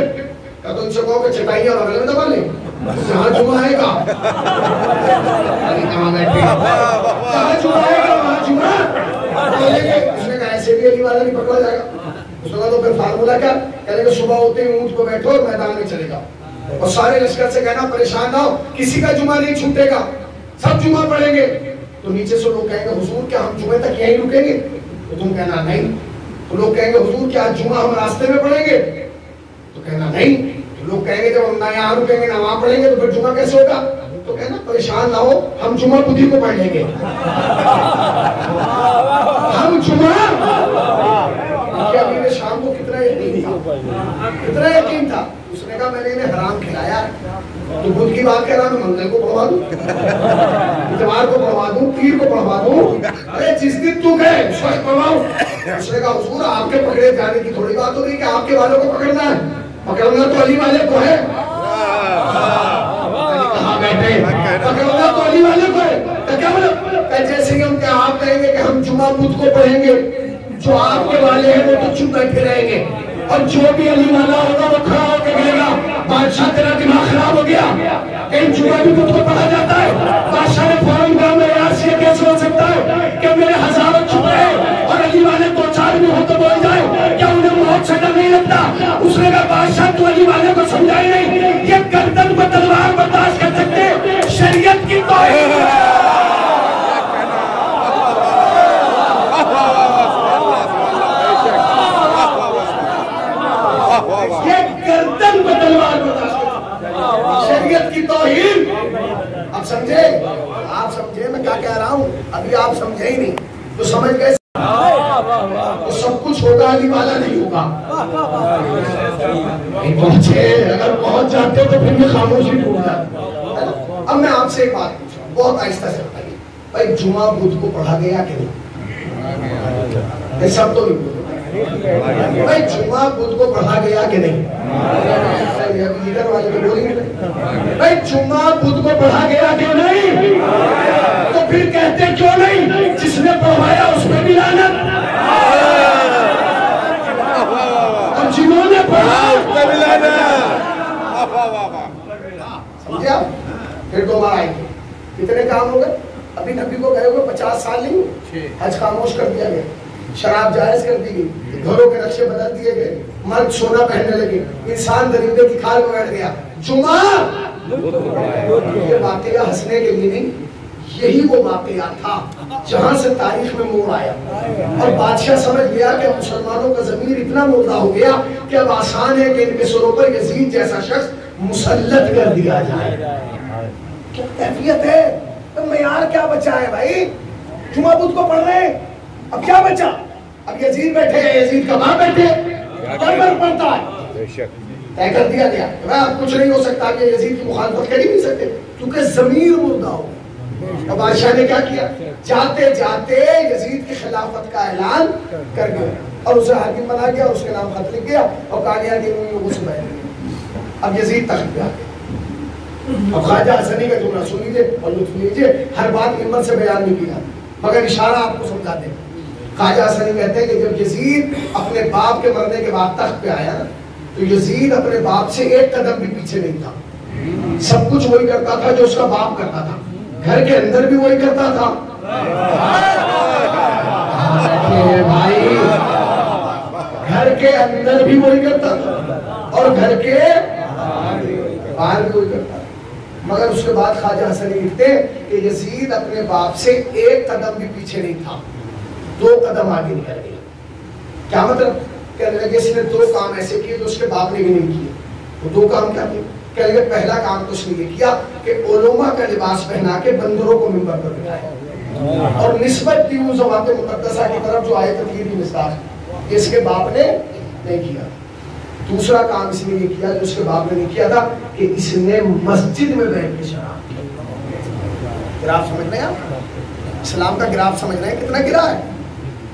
تو ان سے کہو کہ چٹائی اور اگلے میں دبا لیں جہاں جمعہ ہے گا. کہاں بیٹھے جہاں جمعہ ہے گا وہاں جمعہ. اس نے کہا ایسے بھی علی والا نہیں پکڑا جائے گا. اس نے کہا تو پھر فارمولہ کیا؟ کہنے کہ صبح ہوتے ہی اونٹ کو بیٹھو اور میدان میں چلے جاؤ اور سارے لشکر سے کہنا پریشان نہ ہو، کسی کا جمعہ نہیں چھوٹے گا، سب جمعہ پڑھیں گے. تو نیچے سے لوگ کہیں گے حضور کیا ہم جمعے تک یہیں رکیں گے؟ تو تم کہنا نہیں. تو لوگ کہیں گے حضور کیا جمعہ ہم راستے میں پڑھیں گے؟ تو کہنا نہیں. تو لوگ کہیں گے جب ہم نہ یہاں رکیں گے نہ وہاں پڑھیں گے تو پھر جمعہ کیسے ہوگا؟ تو کہنا پریشان نہ ہو ہم جمعہ بدھی کو پڑھ لیں گے. ہم جمعہ کہ امیر شام کو کتنا یقین تھا، کتنا یقین تھا. اس نے کہا میں نے انہیں حرام کھلایا. تو بدھ کی بات کہہ رہا میں منگل کو پڑھوا دوں، اتوار کو پڑھوا دوں، پیر کو پڑھوا دوں. ارے جس دن تو گئے اس وقت پڑھواؤں. اس نے کہا حضور آپ کے پکڑے جانے کی تھوڑی بات ہو رہی کہ آپ کے والوں کو پکڑنا ہے. پکڑنا تو علی والے کو ہے. کہاں بیٹھے؟ پکڑنا تو علی والے کو ہے. کیا مطلب؟ جیسے ہی ہم کہ آپ کہیں گے کہ ہم جمعہ بدھ کو پڑھیں گے، جو آپ کے والے ہیں وہ تو چپ بیٹھے رہیں گے اور جو بھی علی والا ہوگا وہ کھڑا ہو کے کہے گا بادشاہ تیرا دماغ خراب ہو گیا، کہیں جمعہ بھی بدھ کو پڑھا جاتا ہے. بادشاہ نے فوراً کہا میں یار یہ کیسے ہو سکتا ہے کہ میرے ہزاروں چھپ رہے اور علی والے 2-4 بھی ہو تو بول جائے، کیا انہیں موت سے ڈر نہیں لگتا؟ اس نے کہا دہشت والی والے کو سمجھائی نہیں، یہ گردن پر تلوار برداشت کر سکتے، شریعت کی توہین ہے۔ یہ گردن پر تلوار برداشت کر سکتے، شریعت کی توہین۔ اب سمجھے؟ آپ سمجھے میں کیا کہہ رہا ہوں؟ ابھی آپ سمجھے ہی نہیں تو سمجھ گئے تو سب کچھ ہوگا، علی والا نہیں ہوگا۔ نہیں پہنچے، اگر پہنچ جاتے تو پھر یہ خاموشی ٹوٹ جاتی۔ اب میں آپ سے ایک بات پوچھ رہا ہوں، بہت آہستہ سے بتائیے، بھائی جمعہ بدھ کو پڑھا گیا کہ نہیں؟ یہ سب تو نہیں بولے بھائی جمعہ بدھ کو پڑھا گیا کہ نہیں؟ لیڈر والے کو بولیں گے بھائی جمعہ بدھ کو پڑھا گیا کہ نہیں؟ تو پھر کہتے کیوں نہیں؟ جس نے پڑھوایا اس پہ بھی لعنت، اور جنہوں نے پڑھا اس پہ بھی لعنت۔ سمجھے آپ؟ پھر دوبارہ آئیں گے، کتنے کام ہو گئے؟ ابھی نبی کو گئے ہوئے 50 سال نہیں ہوئے، حج خاموش کر دیا گیا، شراب جائز کر دی گئی، گھروں کے نقشے بدل دیے گئے، مرد سونا پہننے لگے، انسان درندے کی کھال میں بیٹھ گیا۔ جمعہ یہ واقعہ ہنسنے کے لیے نہیں، یہی وہ واقعہ تھا جہاں سے تاریخ میں موڑ آیا، اور بادشاہ سمجھ گیا کہ مسلمانوں کا ضمیر اتنا مردہ ہو گیا کہ اب آسان ہے کہ ان کے سروں پر یزید جیسا شخص مسلط کر دیا جائے۔ کیا کیفیت ہے؟ معیار کیا بچا ہے بھائی؟ جمعہ بدھ کو پڑھ رہے ہیں، اب کیا بچا؟ اب یزید بیٹھے ہیں، یزید کا باپ بیٹھے، بربر پڑھتا ہے، طے کر دیا گیا اب کچھ نہیں ہو سکتا کہ یزید کی مخالفت کر ہی نہیں سکتے کیونکہ ضمیر مردہ ہو۔ اب بادشاہ نے کیا کیا؟ جاتے جاتے یزید کی خلافت کا اعلان کر گیا اور اسے حاکم بنا گیا، اس کے نام خط لکھ گیا اور کانیاں دی ہوئی غسل بیٹھ گیا۔ اب یزید تخت پہ آ گیا۔ اب خواجہ حسنی کا جملہ سن لیجیے اور لطف لیجیے، ہر بات ہمت سے بیان نہیں کیا مگر اشارہ آپ کو سمجھا دیں۔ خواجہ حسنی کہتے ہیں کہ جب یزید اپنے باپ کے مرنے کے بعد تخت پہ آیا تو یزید اپنے باپ سے ایک قدم بھی پیچھے نہیں تھا، سب کچھ وہی کرتا تھا جو اس کا باپ کرتا تھا، گھر کے اندر بھی وہی کرتا تھا بھائی، گھر کے اندر بھی وہی کرتا تھا اور گھر کے باہر بھی وہی کرتا تھا۔ مگر اس کے بعد خواجہ حسنی لکھتے کہ یزید اپنے باپ سے ایک قدم بھی پیچھے نہیں تھا، 2 قدم آگے نکل گیا۔ کیا مطلب؟ کہنے لگے اس نے 2 کام ایسے کیے جو اس کے باپ نے بھی نہیں کیے۔ وہ 2 کام کیا تھے؟ کہنے لگے پہلا کام تو اس نے یہ کیا کہ علماء کا لباس پہنا کے بندروں کو منبر پر بٹھایا اور نسبت دی اس ذوات مقدسہ کی طرف جو آیت تطہیر مصداق، اس کے باپ نے نہیں کیا۔ دوسرا کام اس نے یہ کیا جو اس کے باپ نے نہیں کیا تھا کہ اس نے مسجد میں بیٹھ کے شراب پیا۔ گراف سمجھ رہے ہیں آپ؟ اسلام کا گراف سمجھ رہے ہیں کتنا گرا ہے؟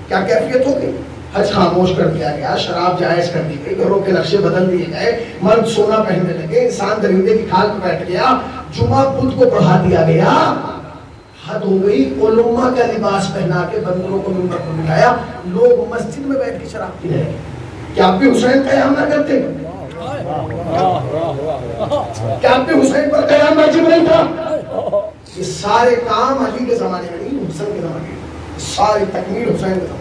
کیا کیفیت ہوگی؟ حج خاموش کر دیا گیا، شراب جائز کر دی گئی، گھروں کے نقشے بدل دیے گئے، مرد سونا پہننے لگے، انسان درندے کی کھال پر بیٹھ گیا، جمعہ بدھ کو پڑھا دیا گیا، حد ہو گئی، علماء کا لباس پہنا کے بندروں کو منبر پر بٹھایا، لوگ مسجد میں بیٹھ کے شراب پی رہے ہیں۔ کیا آپ بھی حسین قیام نہ کرتے؟ کیا آپ بھی حسین پر قیام واجب نہیں تھا؟ یہ سارے کام علی کے زمانے میں نہیں، حسین کے زمانے میں، ساری تکمیل حسین کے زمانے میں۔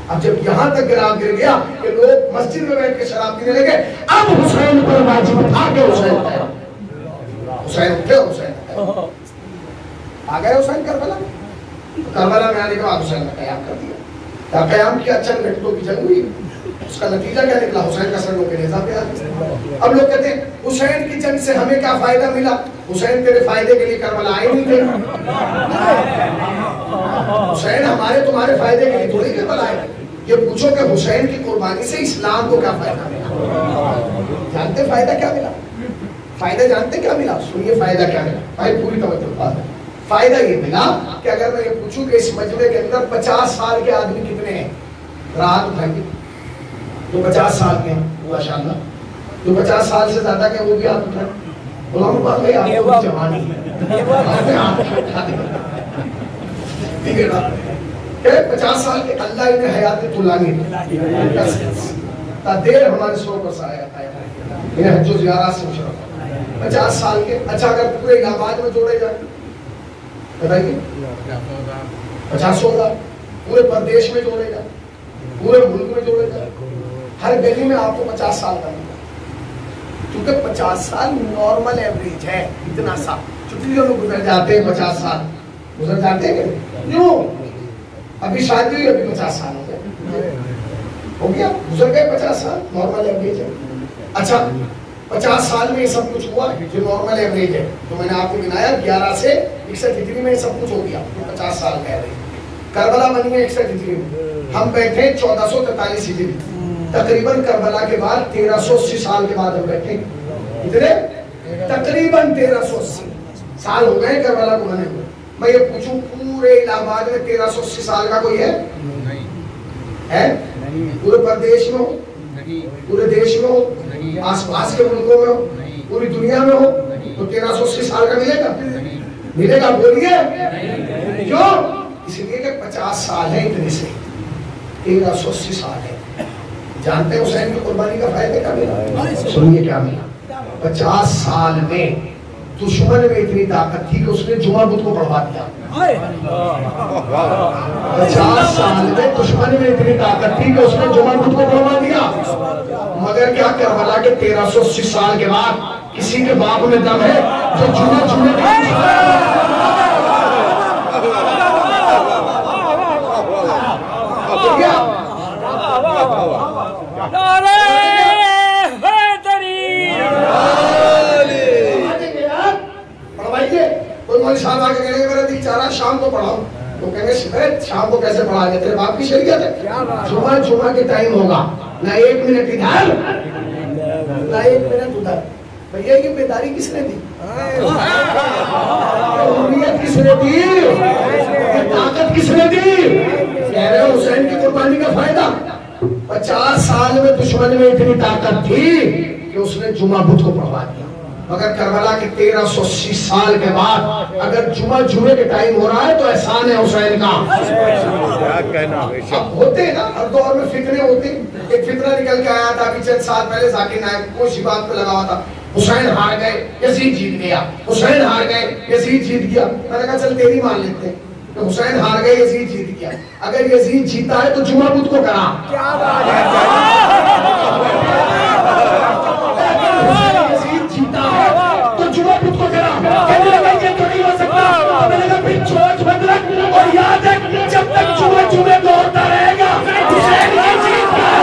اب جب یہاں تک گراف گر گیا کہ لوگ مسجد میں بیٹھ کے شراب پینے لگے، اب حسین پر واجب تھا کہ حسین اٹھے، حسین آ گئے حسین کربلا۔ کربلا میں آنے کے بعد حسین نے قیام کر دیا۔ کیا قیام کیا؟ چند گھنٹوں کی جنگ ہوئی، اس کا نتیجہ کیا نکلا؟ حسین کا سر کے نیزہ پہ آ گیا۔ اب لوگ کہتے ہیں حسین کی جنگ سے ہمیں کیا فائدہ ملا؟ حسین تیرے فائدے کے لیے کربلا آئے نہیں تھے، حسین ہمارے تمہارے فائدے کے لیے تھوڑی کربلا آئے تھے۔ یہ پوچھو کہ حسین کی قربانی سے اسلام کو کیا فائدہ ملا؟ جانتے فائدہ کیا ملا؟ فائدہ جانتے کیا ملا؟ سنیے فائدہ کیا ملا بھائی، پوری توجہ بات ہے۔ فائدہ یہ ملا کہ اگر میں یہ پوچھوں کہ اس مجمع کے اندر 50 سال کے آدمی کتنے ہیں، رات اٹھائیے، جو 50 سال کے ہیں ماشاءاللہ، جو 50 سال سے زیادہ کے وہ بھی ہاتھ اٹھائیں۔ غلام بات ہے آپ کو جوانی کہ 50 سال کے اللہ انہیں حیات طولانی تا دیر ہمارے سروں پر سایہ آیا، انہیں حج و زیارات سے مشرف 50 سال کے۔ اچھا اگر پورے الہ آباد میں جوڑے جائیں بتائیے 50,000، پورے پردیش میں جوڑے جائیں، پورے ملک میں جوڑے جائیں، ہر گلی میں آپ کو 50 سال کا ملتا کیونکہ 50 سال نارمل ایوریج ہے، اتنا سا چھٹیوں میں گزر جاتے ہیں، 50 سال گزر جاتے ہیں کیوں؟ ابھی شادی ہوئی، ابھی 50 سال ہو گئے، ہو گیا، گزر گئے 50 سال، نارمل ایوریج ہے۔ اچھا 50 سال میں یہ سب کچھ ہوا جو نارمل ایوریج ہے، تو میں نے آپ کو گنایا 11 سے 61 ہجری میں یہ سب کچھ ہو گیا، 50 سال کہہ رہے ہیں۔ کربلا بنی ہے 61 ہجری میں، ہم بیٹھے 1443 ہجری، تقریباً کربلا کے بعد 1380 سال کے بعد ہم بیٹھے، اتنے تقریباً 1380 سال ہو گئے کربلا کو بنے ہوئے۔ میں یہ پوچھوں پورے الہ آباد میں 1380 سال کا کوئی ہے؟ پورے پردیش میں ہو، پورے دیش میں ہو، آس پاس کے ملکوں میں ہو، پوری دنیا میں ہو، تو 1380 سال کا ملے گا؟ ملے گا؟ بولیے کیوں؟ اس لیے کہ 50 سال ہے اتنے سے، 1380 سال ہے۔ جانتے ہیں حسین کی قربانی کا فائدہ کیا ملا؟ سنیے کیا ملا۔ 50 سال میں دشمن میں اتنی طاقت تھی کہ اس نے جمعہ بدھ کو پڑھوا دیا۔ 50 سال میں دشمن میں اتنی طاقت تھی کہ اس نے جمعہ بدھ کو پڑھوا دیا، مگر کیا کربلا کے 1380 سال کے بعد کسی کے باپ میں دم ہے جو جمعہ صاحب آ کے کہیں گے میرا دل چاہ رہا شام کو پڑھاؤ، تو کہیں گے شام کو کیسے پڑھا گیا؟ تیرے باپ کی شریعت ہے، جمعہ کے ٹائم ہوگا، نہ 1 منٹ ادھر نہ 1 منٹ ادھر۔ بھیا یہ بیداری کس نے دی؟ امیت کس نے دی؟ یہ طاقت کس نے دی؟ کہہ رہے ہو حسین کی قربانی کا فائدہ۔ 50 سال میں دشمن میں اتنی طاقت تھی کہ اس نے جمعہ بدھ کو پڑھوا دیا، مگر کربلا کے 1380 سال کے بعد اگر جمعے کے ٹائم ہو رہا ہے تو احسان ہے حسین کا۔ اب ہوتے ہیں نا ہر دور میں فتنے ہوتے ہیں، ایک فتنہ نکل کے آیا تھا ابھی چند سال پہلے، ذاکر نائک کوئی سی بات پہ لگا ہوا تھا، حسین ہار گئے یزید جیت گیا، حسین ہار گئے یزید جیت گیا۔ میں نے کہا چل تیری مان لیتے ہیں کہ حسین ہار گئے یزید جیت گیا، اگر یزید جیتا ہے تو جمعہ بدھ کو کرا، یزید جیتا ہے تو جمعہ بدھ کو کرا۔ کہنے لگا یہ تو نہیں ہو سکتا، میں نے کہا پھر چھوچ بند رکھ اور یاد ہے جب تک جمعہ کو ہوتا رہے گا حسین کی جیت گا۔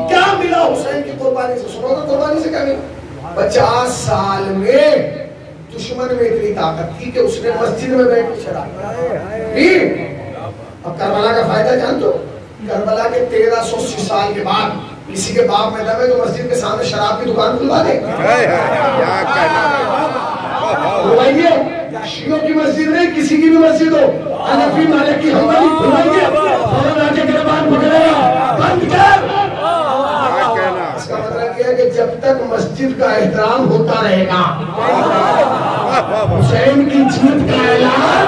کیا ملا حسین کی قربانی سے؟ سنو تو قربانی سے کیا ملا؟ 50 سال میں دشمن میں اتنی طاقت تھی کہ اس نے مسجد میں بیٹھ کے شراب پی۔ اب کربلا کا فائدہ جانتے ہو؟ کربلا کے 1380 سال کے بعد کسی کے باپ میں دم ہے تو مسجد کے سامنے شراب کی دکان کھلوا دے۔ شیعوں کی مسجد نہیں، کسی کی بھی مسجد ہو، حنفی مالکی حنبلی کھلوائیے، فوراً آ کے گربان پکڑے گا، بند کر۔ اس کا مطلب یہ ہے کہ جب تک مسجد کا احترام ہوتا رہے گا حسین کی جیت کا اعلان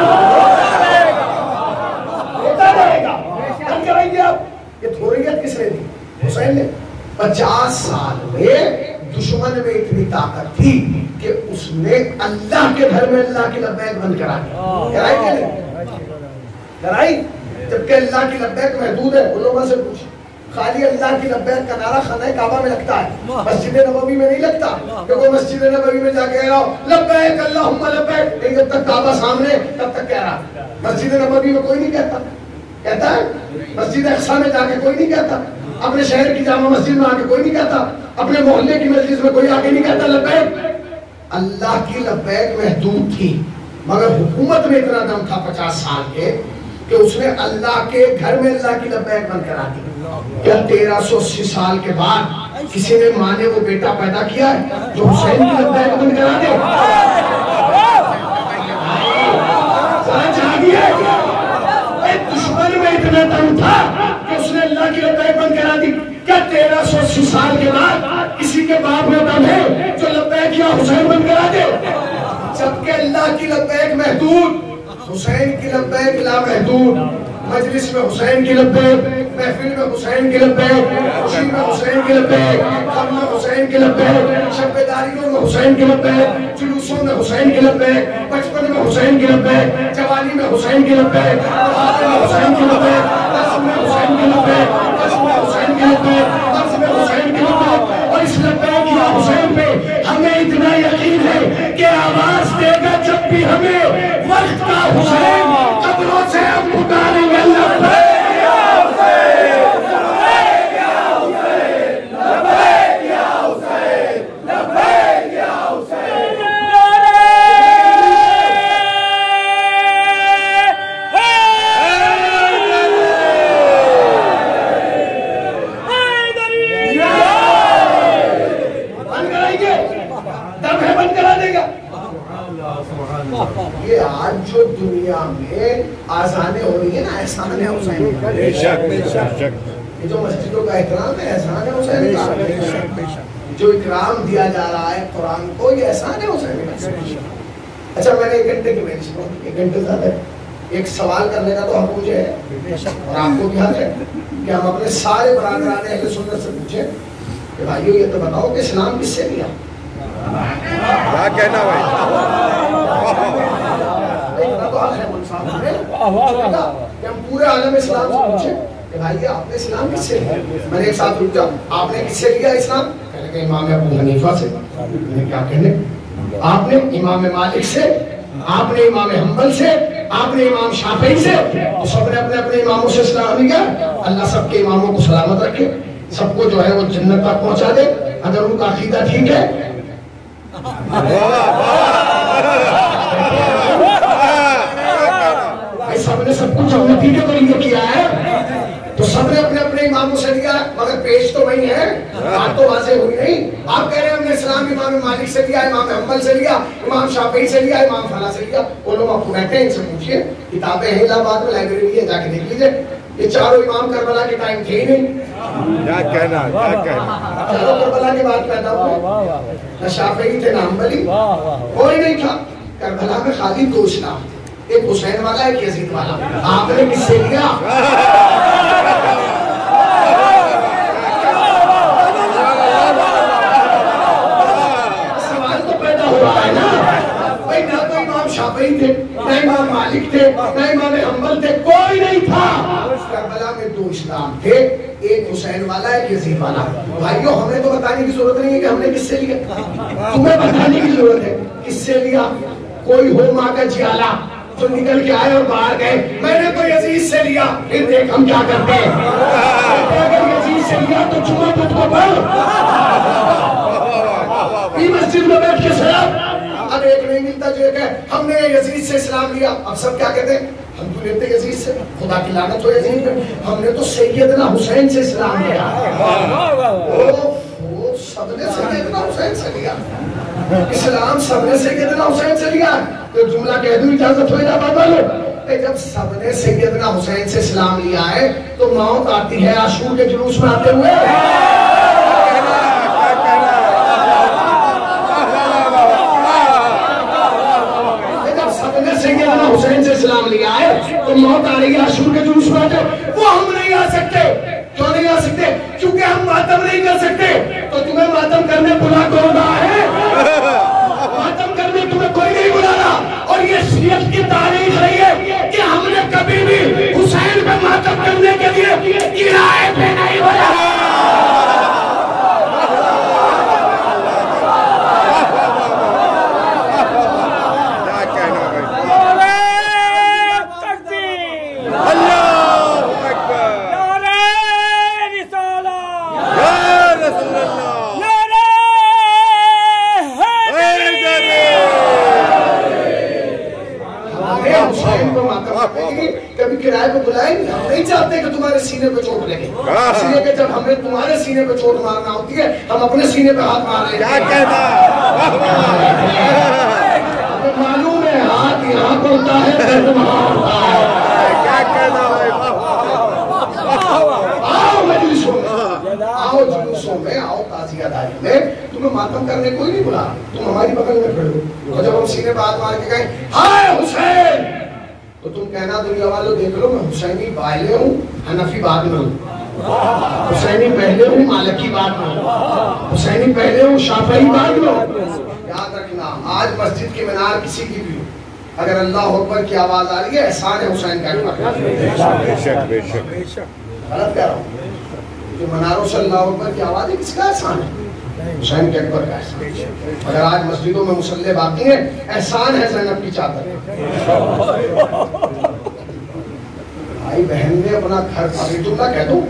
ہوتا رہے گا۔ بند کرائیے آپ، یہ تھوڑیت کس نے دی؟ حسین نے۔ 50 سال میں دشمن میں اتنی طاقت تھی کہ اس نے اللہ کے گھر میں اللہ کی لبیک بند کرا دی۔ کرائی کہ نہیں؟ کرائی؟ جبکہ اللہ کی لبیک محدود ہے، علماء سے پوچھ، خالی اللہ کی لبیک کا نعرہ خانہ کعبہ میں لگتا ہے، مسجد نبوی میں نہیں لگتا۔ کہ کوئی مسجد نبوی میں جا کے کہہ رہا ہو لبیک اللہم لبیک، لیکن جب تک کعبہ سامنے تب تک کہہ رہا۔ مسجد نبوی میں کوئی نہیں کہتا، کہتا ہے؟ مسجد اقصیٰ میں جا کے کوئی نہیں کہتا، اپنے شہر کی جامع مسجد میں آ کے کوئی نہیں کہتا، اپنے محلے کی مسجد میں کوئی آگے نہیں کہتا لبیک۔ اللہ کی لبیک محدود تھی، مگر حکومت میں اتنا دم تھا 50 سال کے کہ اس نے اللہ کے گھر میں اللہ کی لبیک بند کرا دی۔ کیا 1380 سال کے بعد کسی نے ماں نے وہ بیٹا پیدا کیا ہے جو حسین کی لبیک بند کرا دے؟ دشمن میں اتنا دم تھا کہ اس نے اللہ کی لبیک بند کرا دی۔ کیا 1380 سال کے بعد کسی کے باپ میں دم ہے جو لبیک یا حسین بند کرا دے؟ جبکہ اللہ کی لبیک محدود، حسین کی لبیک لا محدود، مجلس میں حسین کی لبیک، محفل میں حسین کی لبیک، خوشی میں حسین کی لبیک، غم میں حسین کی لبیک، شب داریوں میں حسین کی لبیک، جلوسوں میں حسین کی لبیک، بچپن میں حسین کی لبیک، جوانی میں حسین کی لبیک، بڑھاپے میں حسین کی لبیک، قسم میں حسین کی لبیک، قسم میں حسین کی لبیک، قسم میں حسین کی لبیک۔ اور اس لبیک یا حسین پہ ہمیں اتنا یقین ہے کہ آواز دے گا جب بھی ہمیں وقت کا حسین، قبروں سے ہم پکاریں گے لبیک یا حسین، لبیک یا حسین، لبیک یا حسین، لبیک یا حسین۔ یہ آج جو دنیا میں آزانیں ہو رہی ہیں نا، احسان ہے حسین کا، بے شک بے شک۔ یہ جو مسجدوں کا احترام ہے، احسان ہے حسین کا، جو اکرام دیا جا رہا ہے قرآن کو، یہ احسان ہے حسین کا۔ اچھا میں نے 1 گھنٹے کی میں سنوں، 1 گھنٹے زیادہ ہے، ایک سوال کرنے کا تو حق مجھے ہے اور آپ کو بھی حق ہے کہ ہم اپنے سارے برادران اہل سنت سے پوچھیں کہ بھائیو یہ تو بتاؤ کہ اسلام کس سے لیا؟ کیا کہنا بھائی؟ کہ ہم پورے عالم اسلام سے پوچھیں کہ بھائی آپ نے اسلام کس سے لیا؟ میں نے ایک ساتھ رک جاؤ، آپ نے کس سے لیا اسلام؟ کہنے کہ امام ابو حنیفہ سے۔ میں نے کیا کہنے؟ آپ نے امام مالک سے، آپ نے امام حنبل سے، آپ نے امام شافعی سے، تو سب نے اپنے اپنے اماموں سے اسلام لیا۔ اللہ سب کے اماموں کو سلامت رکھے، سب کو جو ہے وہ جنت تک پہنچا دے، اگر ان کا عقیدہ ٹھیک ہے۔ سب نے سب کچھ امتی کے طریقے کیا ہے، تو سب نے اپنے اپنے اماموں سے لیا، مگر پیش تو وہی ہے، بات تو واضح ہوئی نہیں۔ آپ کہہ رہے ہیں ہم نے اسلام امام مالک سے لیا، امام حنبل سے لیا، امام شافعی سے لیا، امام فلاں سے لیا۔ وہ لوگ آپ کو کہتے ہیں ان سے پوچھئے، کتابیں ہیں الہ آباد میں لائبریری ہے، جا کے دیکھ لیجئے۔ یہ چاروں امام کربلا کے ٹائم تھے ہی نہیں۔ کیا کہنا، کیا کہنا؟ چاروں کربلا کے بعد پیدا ہوئے، نہ شافعی تھے نہ حنبلی، کوئی نہیں تھا۔ کربلا میں خالی 2 اسلام تھے، ایک حسین والا ایک یزید والا۔ آپ نے کس سے لیا؟ سوال تو پیدا ہو رہا ہے نا بھائی، نہ تو امام شافعی تھے، نہ امام مالک تھے، نہ امام حنبل تھے، کوئی نہیں تھا۔ کربلا میں 2 اسلام تھے، ایک حسین والا ایک یزید والا۔ بھائیو ہمیں تو بتانے کی ضرورت نہیں ہے کہ ہم نے کس سے لیا، تمہیں بتانے کی ضرورت ہے کس سے لیا۔ کوئی ہو ماں کا جیالہ جو نکل کے آئے اور باہر گئے، میں نے تو یزید سے لیا، پھر دیکھ ہم کیا کرتے ہیں۔ اگر یزید سے لیا تو جمعہ خود کو پڑھ، مسجد میں بیٹھ کے سلام۔ اب ایک نہیں ملتا جو کہ ہم نے یزید سے اسلام لیا، اب سب کیا کہتے ہیں؟ ہم تو لیتے یزید سے، خدا کی لعنت ہو یزید پہ، ہم نے تو سیدنا حسین سے اسلام لیا۔ وہ سب نے سیدنا حسین سے لیا، اسلام سب نے سیدنا حسین سے لیا۔ تو جملہ کہہ دوں اجازت ہو الہ آباد والوں، جب سب نے سیدنا حسین سے اسلام لیا ہے تو موت آتی ہے عاشور کے جلوس میں آتے ہوئے۔ جب سب نے سیدنا حسین سے اسلام لیا ہے تو موت آ رہی ہے عاشور کے جلوس میں آتے ہوئے۔ وہ ہم نہیں آ سکتے، کیوں نہیں آ سکتے؟ کیونکہ ہم ماتم نہیں کر سکتے۔ تو تمہیں ماتم کرنے بلا کون رہا ہے؟ ماتم کرنے تمہیں کوئی نہیں بلا رہا۔ اور یہ شریعت کی تاریخ رہی ہے کہ ہم نے کبھی بھی حسین پہ ماتم کرنے کے لیے کرائے پہ نہیں بولا۔ کبھی کرائے پہ بلائیں گے، ہم نہیں چاہتے کہ تمہارے سینے پہ چوٹ لگے، اس لیے کہ جب ہمیں تمہارے سینے پہ چوٹ مارنا ہوتی ہے ہم اپنے سینے پہ ہاتھ مار رہے ہیں۔ ہمیں معلوم ہے ہاتھ یہاں پر ہوتا ہے، درد وہاں ہوتا ہے۔ آؤ مجلسوں میں، آؤ جلوسوں میں، آؤ تعزیہ داری میں، تمہیں ماتم کرنے کوئی نہیں بلا، تم ہماری بغل میں کھڑے ہو۔ اور جب ہم سینے پہ ہاتھ مار کے کہیں ہائے حسین، تو تم کہنا دنیا والوں دیکھ لو میں حسینی پہلے ہوں حنفی بعد میں ہوں، حسینی پہلے ہوں مالکی بعد میں ہوں، حسینی پہلے ہوں شافعی بعد میں ہوں۔ یاد رکھنا آج مسجد کی مینار کسی کی بھی ہو، اگر اللہ اکبر کی آواز آ رہی ہے احسان ہے حسین کا اکبر، بے شک بے شک غلط کہہ رہا ہوں؟ جو مناروں سے اللہ اکبر کی آواز ہے کس کا احسان ہے؟ حسین کے اکبر کا احسان۔ اگر آج مسجدوں میں مصلی باقی ہیں احسان ہے زینب کی چادر۔ بھائی بہن نے اپنا گھر ابھی جملہ کہہ دوں،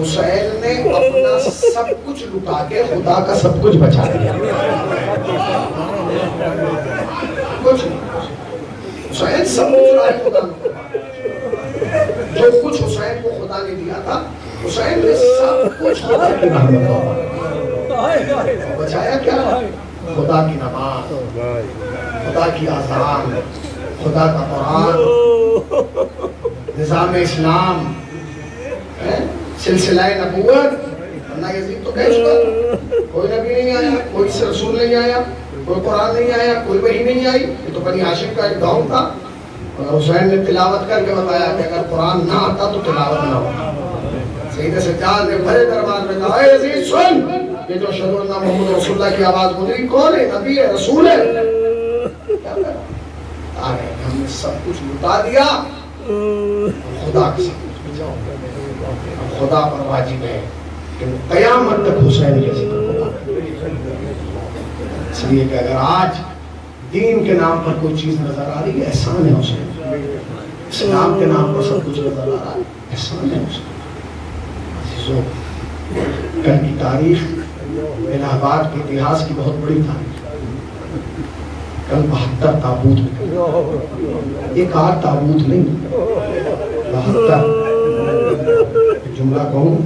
حسین نے اپنا سب کچھ لٹا کے خدا کا سب کچھ بچا دیا، کچھ حسین سب کچھ لائے خدا نے، جو کچھ حسین کو خدا نے دیا تھا حسین نے سب کچھ خدا کی رحمت بچایا۔ کیا؟ خدا کی نماز، خدا کی آذان، خدا کا قرآن، نظام اسلام، سلسلہ نبوت۔ ورنہ یزید تو کہہ چکا کوئی نبی نہیں آیا، کوئی رسول نہیں آیا، کوئی قرآن نہیں آیا، کوئی وحی نہیں آئی، یہ تو بنی ہاشم کا ایک گاؤں تھا۔ اور حسین نے تلاوت کر کے بتایا کہ اگر قرآن نہ آتا تو تلاوت نہ ہوتا۔ سید سجاد نے بھرے دربار میں کہا اے یزید سن، یہ جو اشہد ان محمد رسول اللہ کی آواز گزری کون ہے؟ نبی ہے، رسول ہے۔ کیا کہا؟ آگے ہم نے سب کچھ لٹا دیا، خدا کے سب کچھ بچاؤ۔ خدا پر واجب ہے کہ قیامت تک حسین کے ذکر ہوگا۔ اس لیے کہ اگر آج دین کے نام پر کوئی چیز نظر آ رہی ہے احسان ہے حسین، اسلام کے نام پر سب کچھ نظر آ رہا ہے احسان ہے حسین۔ عزیزو، کل کی تاریخ الہ آباد کے اتہاس کی بہت بڑی تاریخ۔ کل 72 تابوت میں، ایک آدھ تابوت نہیں، 72 جملہ کہوں،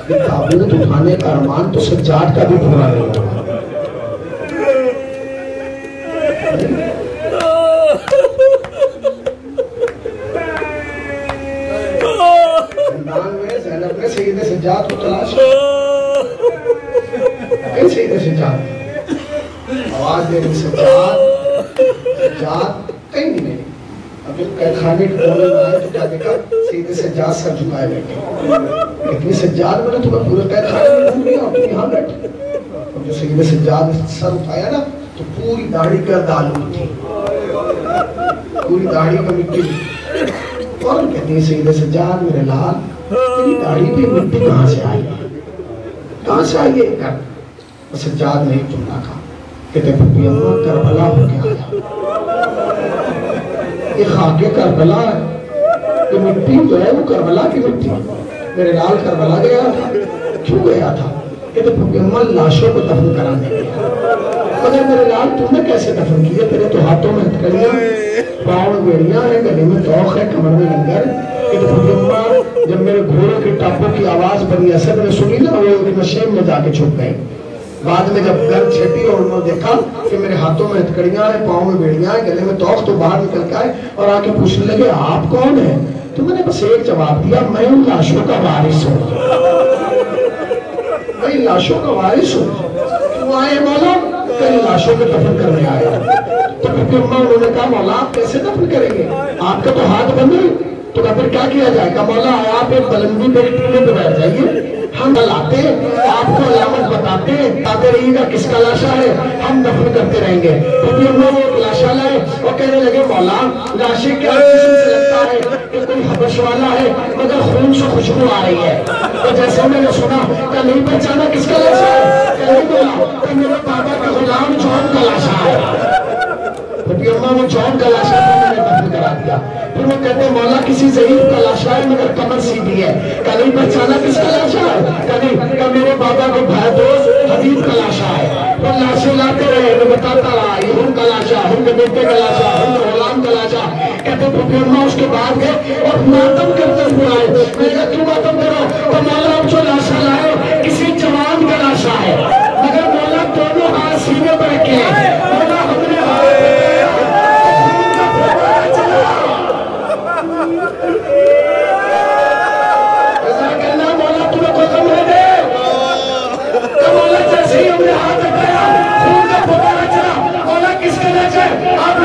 تابوت اٹھانے کا ارمان تو سجاد کا بھی پورا نہیں ہوا۔ زینب نے سید سجاد کو تلاش کیا، سید سجاد آواز دے رہی سجاد، سجاد کہیں بھی نہیں۔ اب جب قید خانے کے کونے میں آئے تو کیا دیکھا؟ سید سجاد سر جھکائے بیٹھے، اتنی سجاد میں نے تمہیں پورے قید خانے میں ڈھونڈ لیا اور تم یہاں بیٹھے۔ اور جو سید سجاد نے سر اٹھایا نا تو پوری داڑھی کا دالو تھی، پوری داڑھی کا مٹی اور کہتے ہیں سید سجاد میرے لال تیری داڑھی پہ مٹی کہاں سے آئی ہے، کہاں سے آئی ہے کر؟ سجاد نے ایک جملہ کہا، کہتے پھپی اماں کربلا ہو کے آیا، یہ خاک کربلا ہے، یہ مٹی جو ہے وہ کربلا کی مٹی، میرے لال کربلا گیا تھا، کیوں گیا تھا؟ کہتے پھپی اماں لاشوں کو دفن کرانے گیا، مگر میرے لال تم نے کیسے دفن کیا؟ تیرے تو ہاتھوں میں ہتھکڑیاں، پاؤں میں بیڑیاں ہیں، گلے میں توق ہے، کمر میں لنگر ہے۔ کہ پھپی اماں جب میرے گھوڑے کے ٹاپوں کی آواز بنی اسد نے سنی نا وہ ایک نشیم میں جا کے چھپ گئے۔ بعد میں جب گھر چھٹی اور انہوں نے دیکھا کہ میرے ہاتھوں میں ہتھکڑیاں ہیں، پاؤں میں بیڑیاں ہیں، گلے میں توق، تو باہر نکل کے آئے اور آ کے پوچھنے لگے آپ کون ہیں؟ تو میں نے بس ایک جواب دیا، میں ان لاشوں کا وارث ہوں، میں ان لاشوں کا وارث ہوں۔ کیوں آئے مولا؟ کئی لاشوں کو دفن کرنے آیا۔ تو پھر انہوں نے کہا مولا آپ کیسے دفن کریں گے؟ آپ کا تو ہاتھ بند ہے۔ تو پھر کیا کیا جائے گا؟ مولا آپ ایک بلندی پہ ٹیلے پہ بیٹھ جائیے، ہم لاتے آپ کو علامت بتاتے آتے رہیے گا کس کا لاشا ہے، ہم دفن کرتے رہیں گے۔ تو پھر انہوں نے ایک لاشا لائے اور کہنے لگے مولا لاشے کیا قسم سے لگتا ہے کہ کوئی حبش والا ہے مگر خون سے خوشبو آ رہی ہے۔ تو جیسے میں نے سنا کہ نہیں پہچانا کس کا لاشا ہے، کہ نہیں بولا کہ میرے بابا کا غلام جون کا لاشا ہے۔ پھر اماں نے جون کا لاشا تھا میں نے دفن کرا دیا۔ پھر وہ کہتے ہیں مولا کسی ضعیف کا لاشا ہے مگر کمر سیدھی ہے، کہ نہیں پہچانا کس کا لاشا ہے، کہ نہیں کہ میرے بابا کے بھائی دوست حبیب کا لاشا ہے۔ وہ لاشے لاتے رہے، میں بتاتا رہا یہ ہم کا لاشا، ہم کے بیٹے کا لاشا، ہم کے غلام کا لاشا۔ کہتے پھر اماں اس کے بعد گئے اور ماتم کرتے ہوئے آئے۔ میں نے کہا کیوں ماتم کرو؟ تو مولا اب جو لاشا لائے کسی جوان کا لاشا ہے مگر مولا دونوں ہاتھ سینے پر رکھے ہیں، مولا ہم نے مولا جیسے ہی ہم نے ہاتھ اٹھایا خون کا پھوارا چلا۔ مولا کس کا لاشا ہے؟ آپ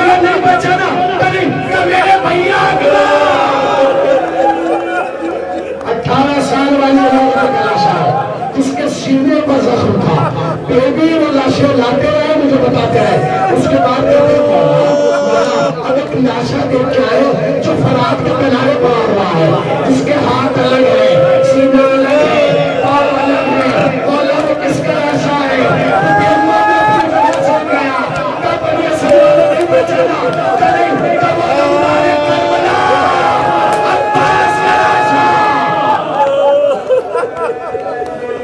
اب ایک لاشا دیکھ کے آئے جو فرات کے کنارے پڑا ہوا ہے، جس کے ہاتھ الگ ہے، سینہ الگ ہے، پاؤں الگ ہے، مولا وہ کس کا لاشا ہے؟ کیونکہ اللہ نے اپنی وجہ سے گیا تب یہ سوال نہیں بچنا کریں تب اللہ نے کربلا عباس کا لاشا،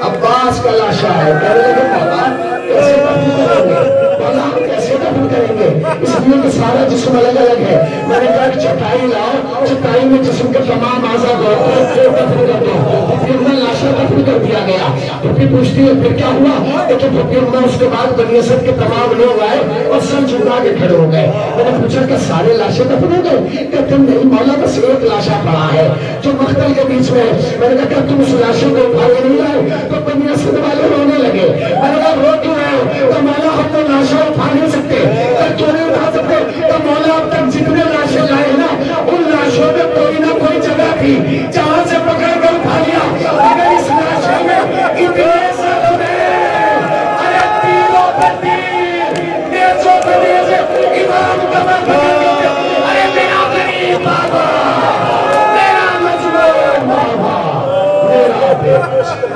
عباس کا لاشا ہے۔ کہنے لگے مولا کیسے دفن کریں گے؟ مولا ہم کیسے دفن کریں گے؟ اس لیے کہ سارا جسم الگ الگ ہے۔ میں نے کہا کہ چٹائی لاؤ، چٹائی میں جسم کے تمام اعضاء کو دفن کر دو۔ پھر میں لاشا دفن کر دیا گیا۔ تو پھر پوچھتی ہے پھر کیا ہوا؟ کہ پھر میں اس کے بعد بنی اسد کے تمام لوگ آئے اور سر جھکا کے کھڑے ہو گئے۔ میں نے پوچھا کہ سارے لاشیں دفن ہو گئے؟ کہتے نہیں مولا بس ایک لاشا پڑا ہے جو مقتل کے بیچ میں ہے۔ میں نے کہا کہ تم اس لاشے کو اٹھا کے نہیں لائے؟ تو بنی اسد والے رونے لگے۔ میں نے کہا رو کیوں رہے ہو؟ تو مولا ہم تو لاشا اٹھا نہیں سکتے۔ کیوں نہیں اٹھا سکتے؟ تو مولا اب تک جتنے لاشیں لائے نا ان لاشوں میں کوئی نہ کوئی جگہ تھی جہاں سے پکڑ کر اٹھا لیا۔ اگر اس لاشے میں اتنے زخم ہیں، ارے تیروں پر تیر، نیزوں پر نیزے، امام کمر پکڑ دیتے، ارے میرا غریب بابا، میرا مظلوم بابا، میرا بیٹا۔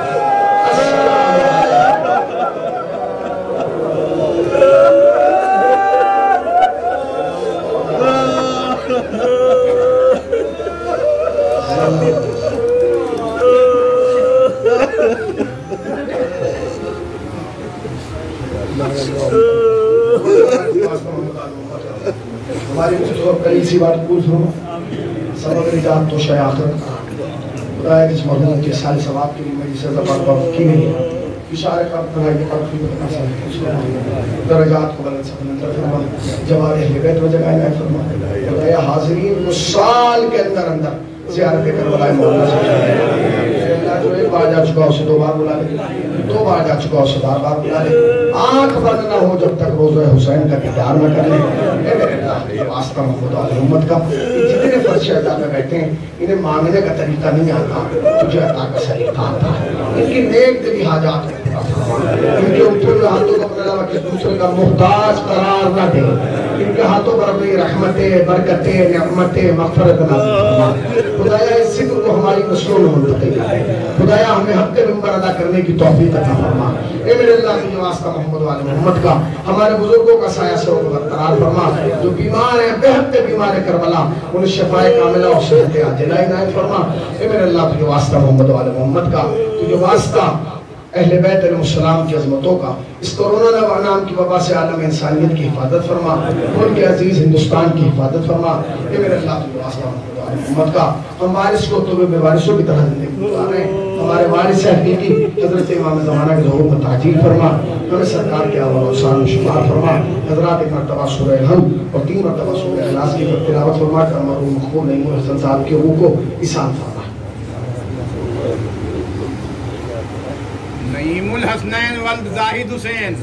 ہماری کئی سی بات پوچھ رہا ہوں، سبب نجات تو شے آخرت خدا ہے کہ اس مرحوم کے سال ثواب کے لیے میری سزا بات کی گئی ہے۔ اشارہ کا بنائی پر درجات کو بلند سے بلند فرما، جوار اہل بیت و جگہ عنایت فرما۔ خدایا حاضرین کو سال کے اندر اندر زیارت کربلا مولا سے اللہ جو ایک بار جا چکا اسے دو بار بلا لے، دو بار جا چکا اسے بار بار بلا لے، آنکھ بند نہ ہو جب تک روزہ حسین کا دیدار نہ کر لے۔ اے میرے اللہ واسطہ محمد علیہ امت کا، جتنے فرض شہداء میں بیٹھے ہیں انہیں مانگنے کا طریقہ نہیں آتا، تجھے عطا کا سلیقہ آتا ہے۔ ان کی نیک دلی حاجات کو پورا فرما، ان کے اوپر میں ہاتھوں کو اپنے علاوہ کس دوسرے کا محتاج قرار نہ دے، ان کے ہاتھوں پر اپنی رحمتیں، برکتیں، نعمتیں، مغفرت نازل فرما۔ خدایا اس ذکر کو ہماری نسلوں میں منتقل کر، خدایا ہمیں حق منبر ادا کرنے کی توفیق عطا فرما۔ اے میرے اللہ کی واسطہ محمد والے محمد کا، ہمارے بزرگوں کا سایہ سے ان برقرار فرما، جو بیمار ہیں بے حد بیمار کربلا انہیں شفاء کاملہ اور صحت عاجلہ عنایت فرما۔ اے میرے اللہ کی واسطہ محمد والے محمد کا، تجھے واسطہ اہل بیت علیہ السلام کی عظمتوں کا، اس کورونا نام کی وبا سے عالم انسانیت کی حفاظت فرما، ملک عزیز ہندوستان کی حفاظت فرما۔ اے میرے اللہ کی واسطہ محمد کا، ہم وارث کو تو بے وارثوں کی طرح زندگی گزار رہے ہیں، ہمارے وارث حقیقی حضرت امام زمانہ کے ظہور میں تعجیل فرما، ہمیں سرکار کے اول و ثانی شمار فرما۔ حضرات ایک مرتبہ سورہ الحمد اور 3 مرتبہ سورہ اخلاص کی تلاوت فرما کر مرحوم مخبول نعیم الحسن صاحب کی روح کو ایصال فرما۔ نعیم الحسنین والد زاہد حسین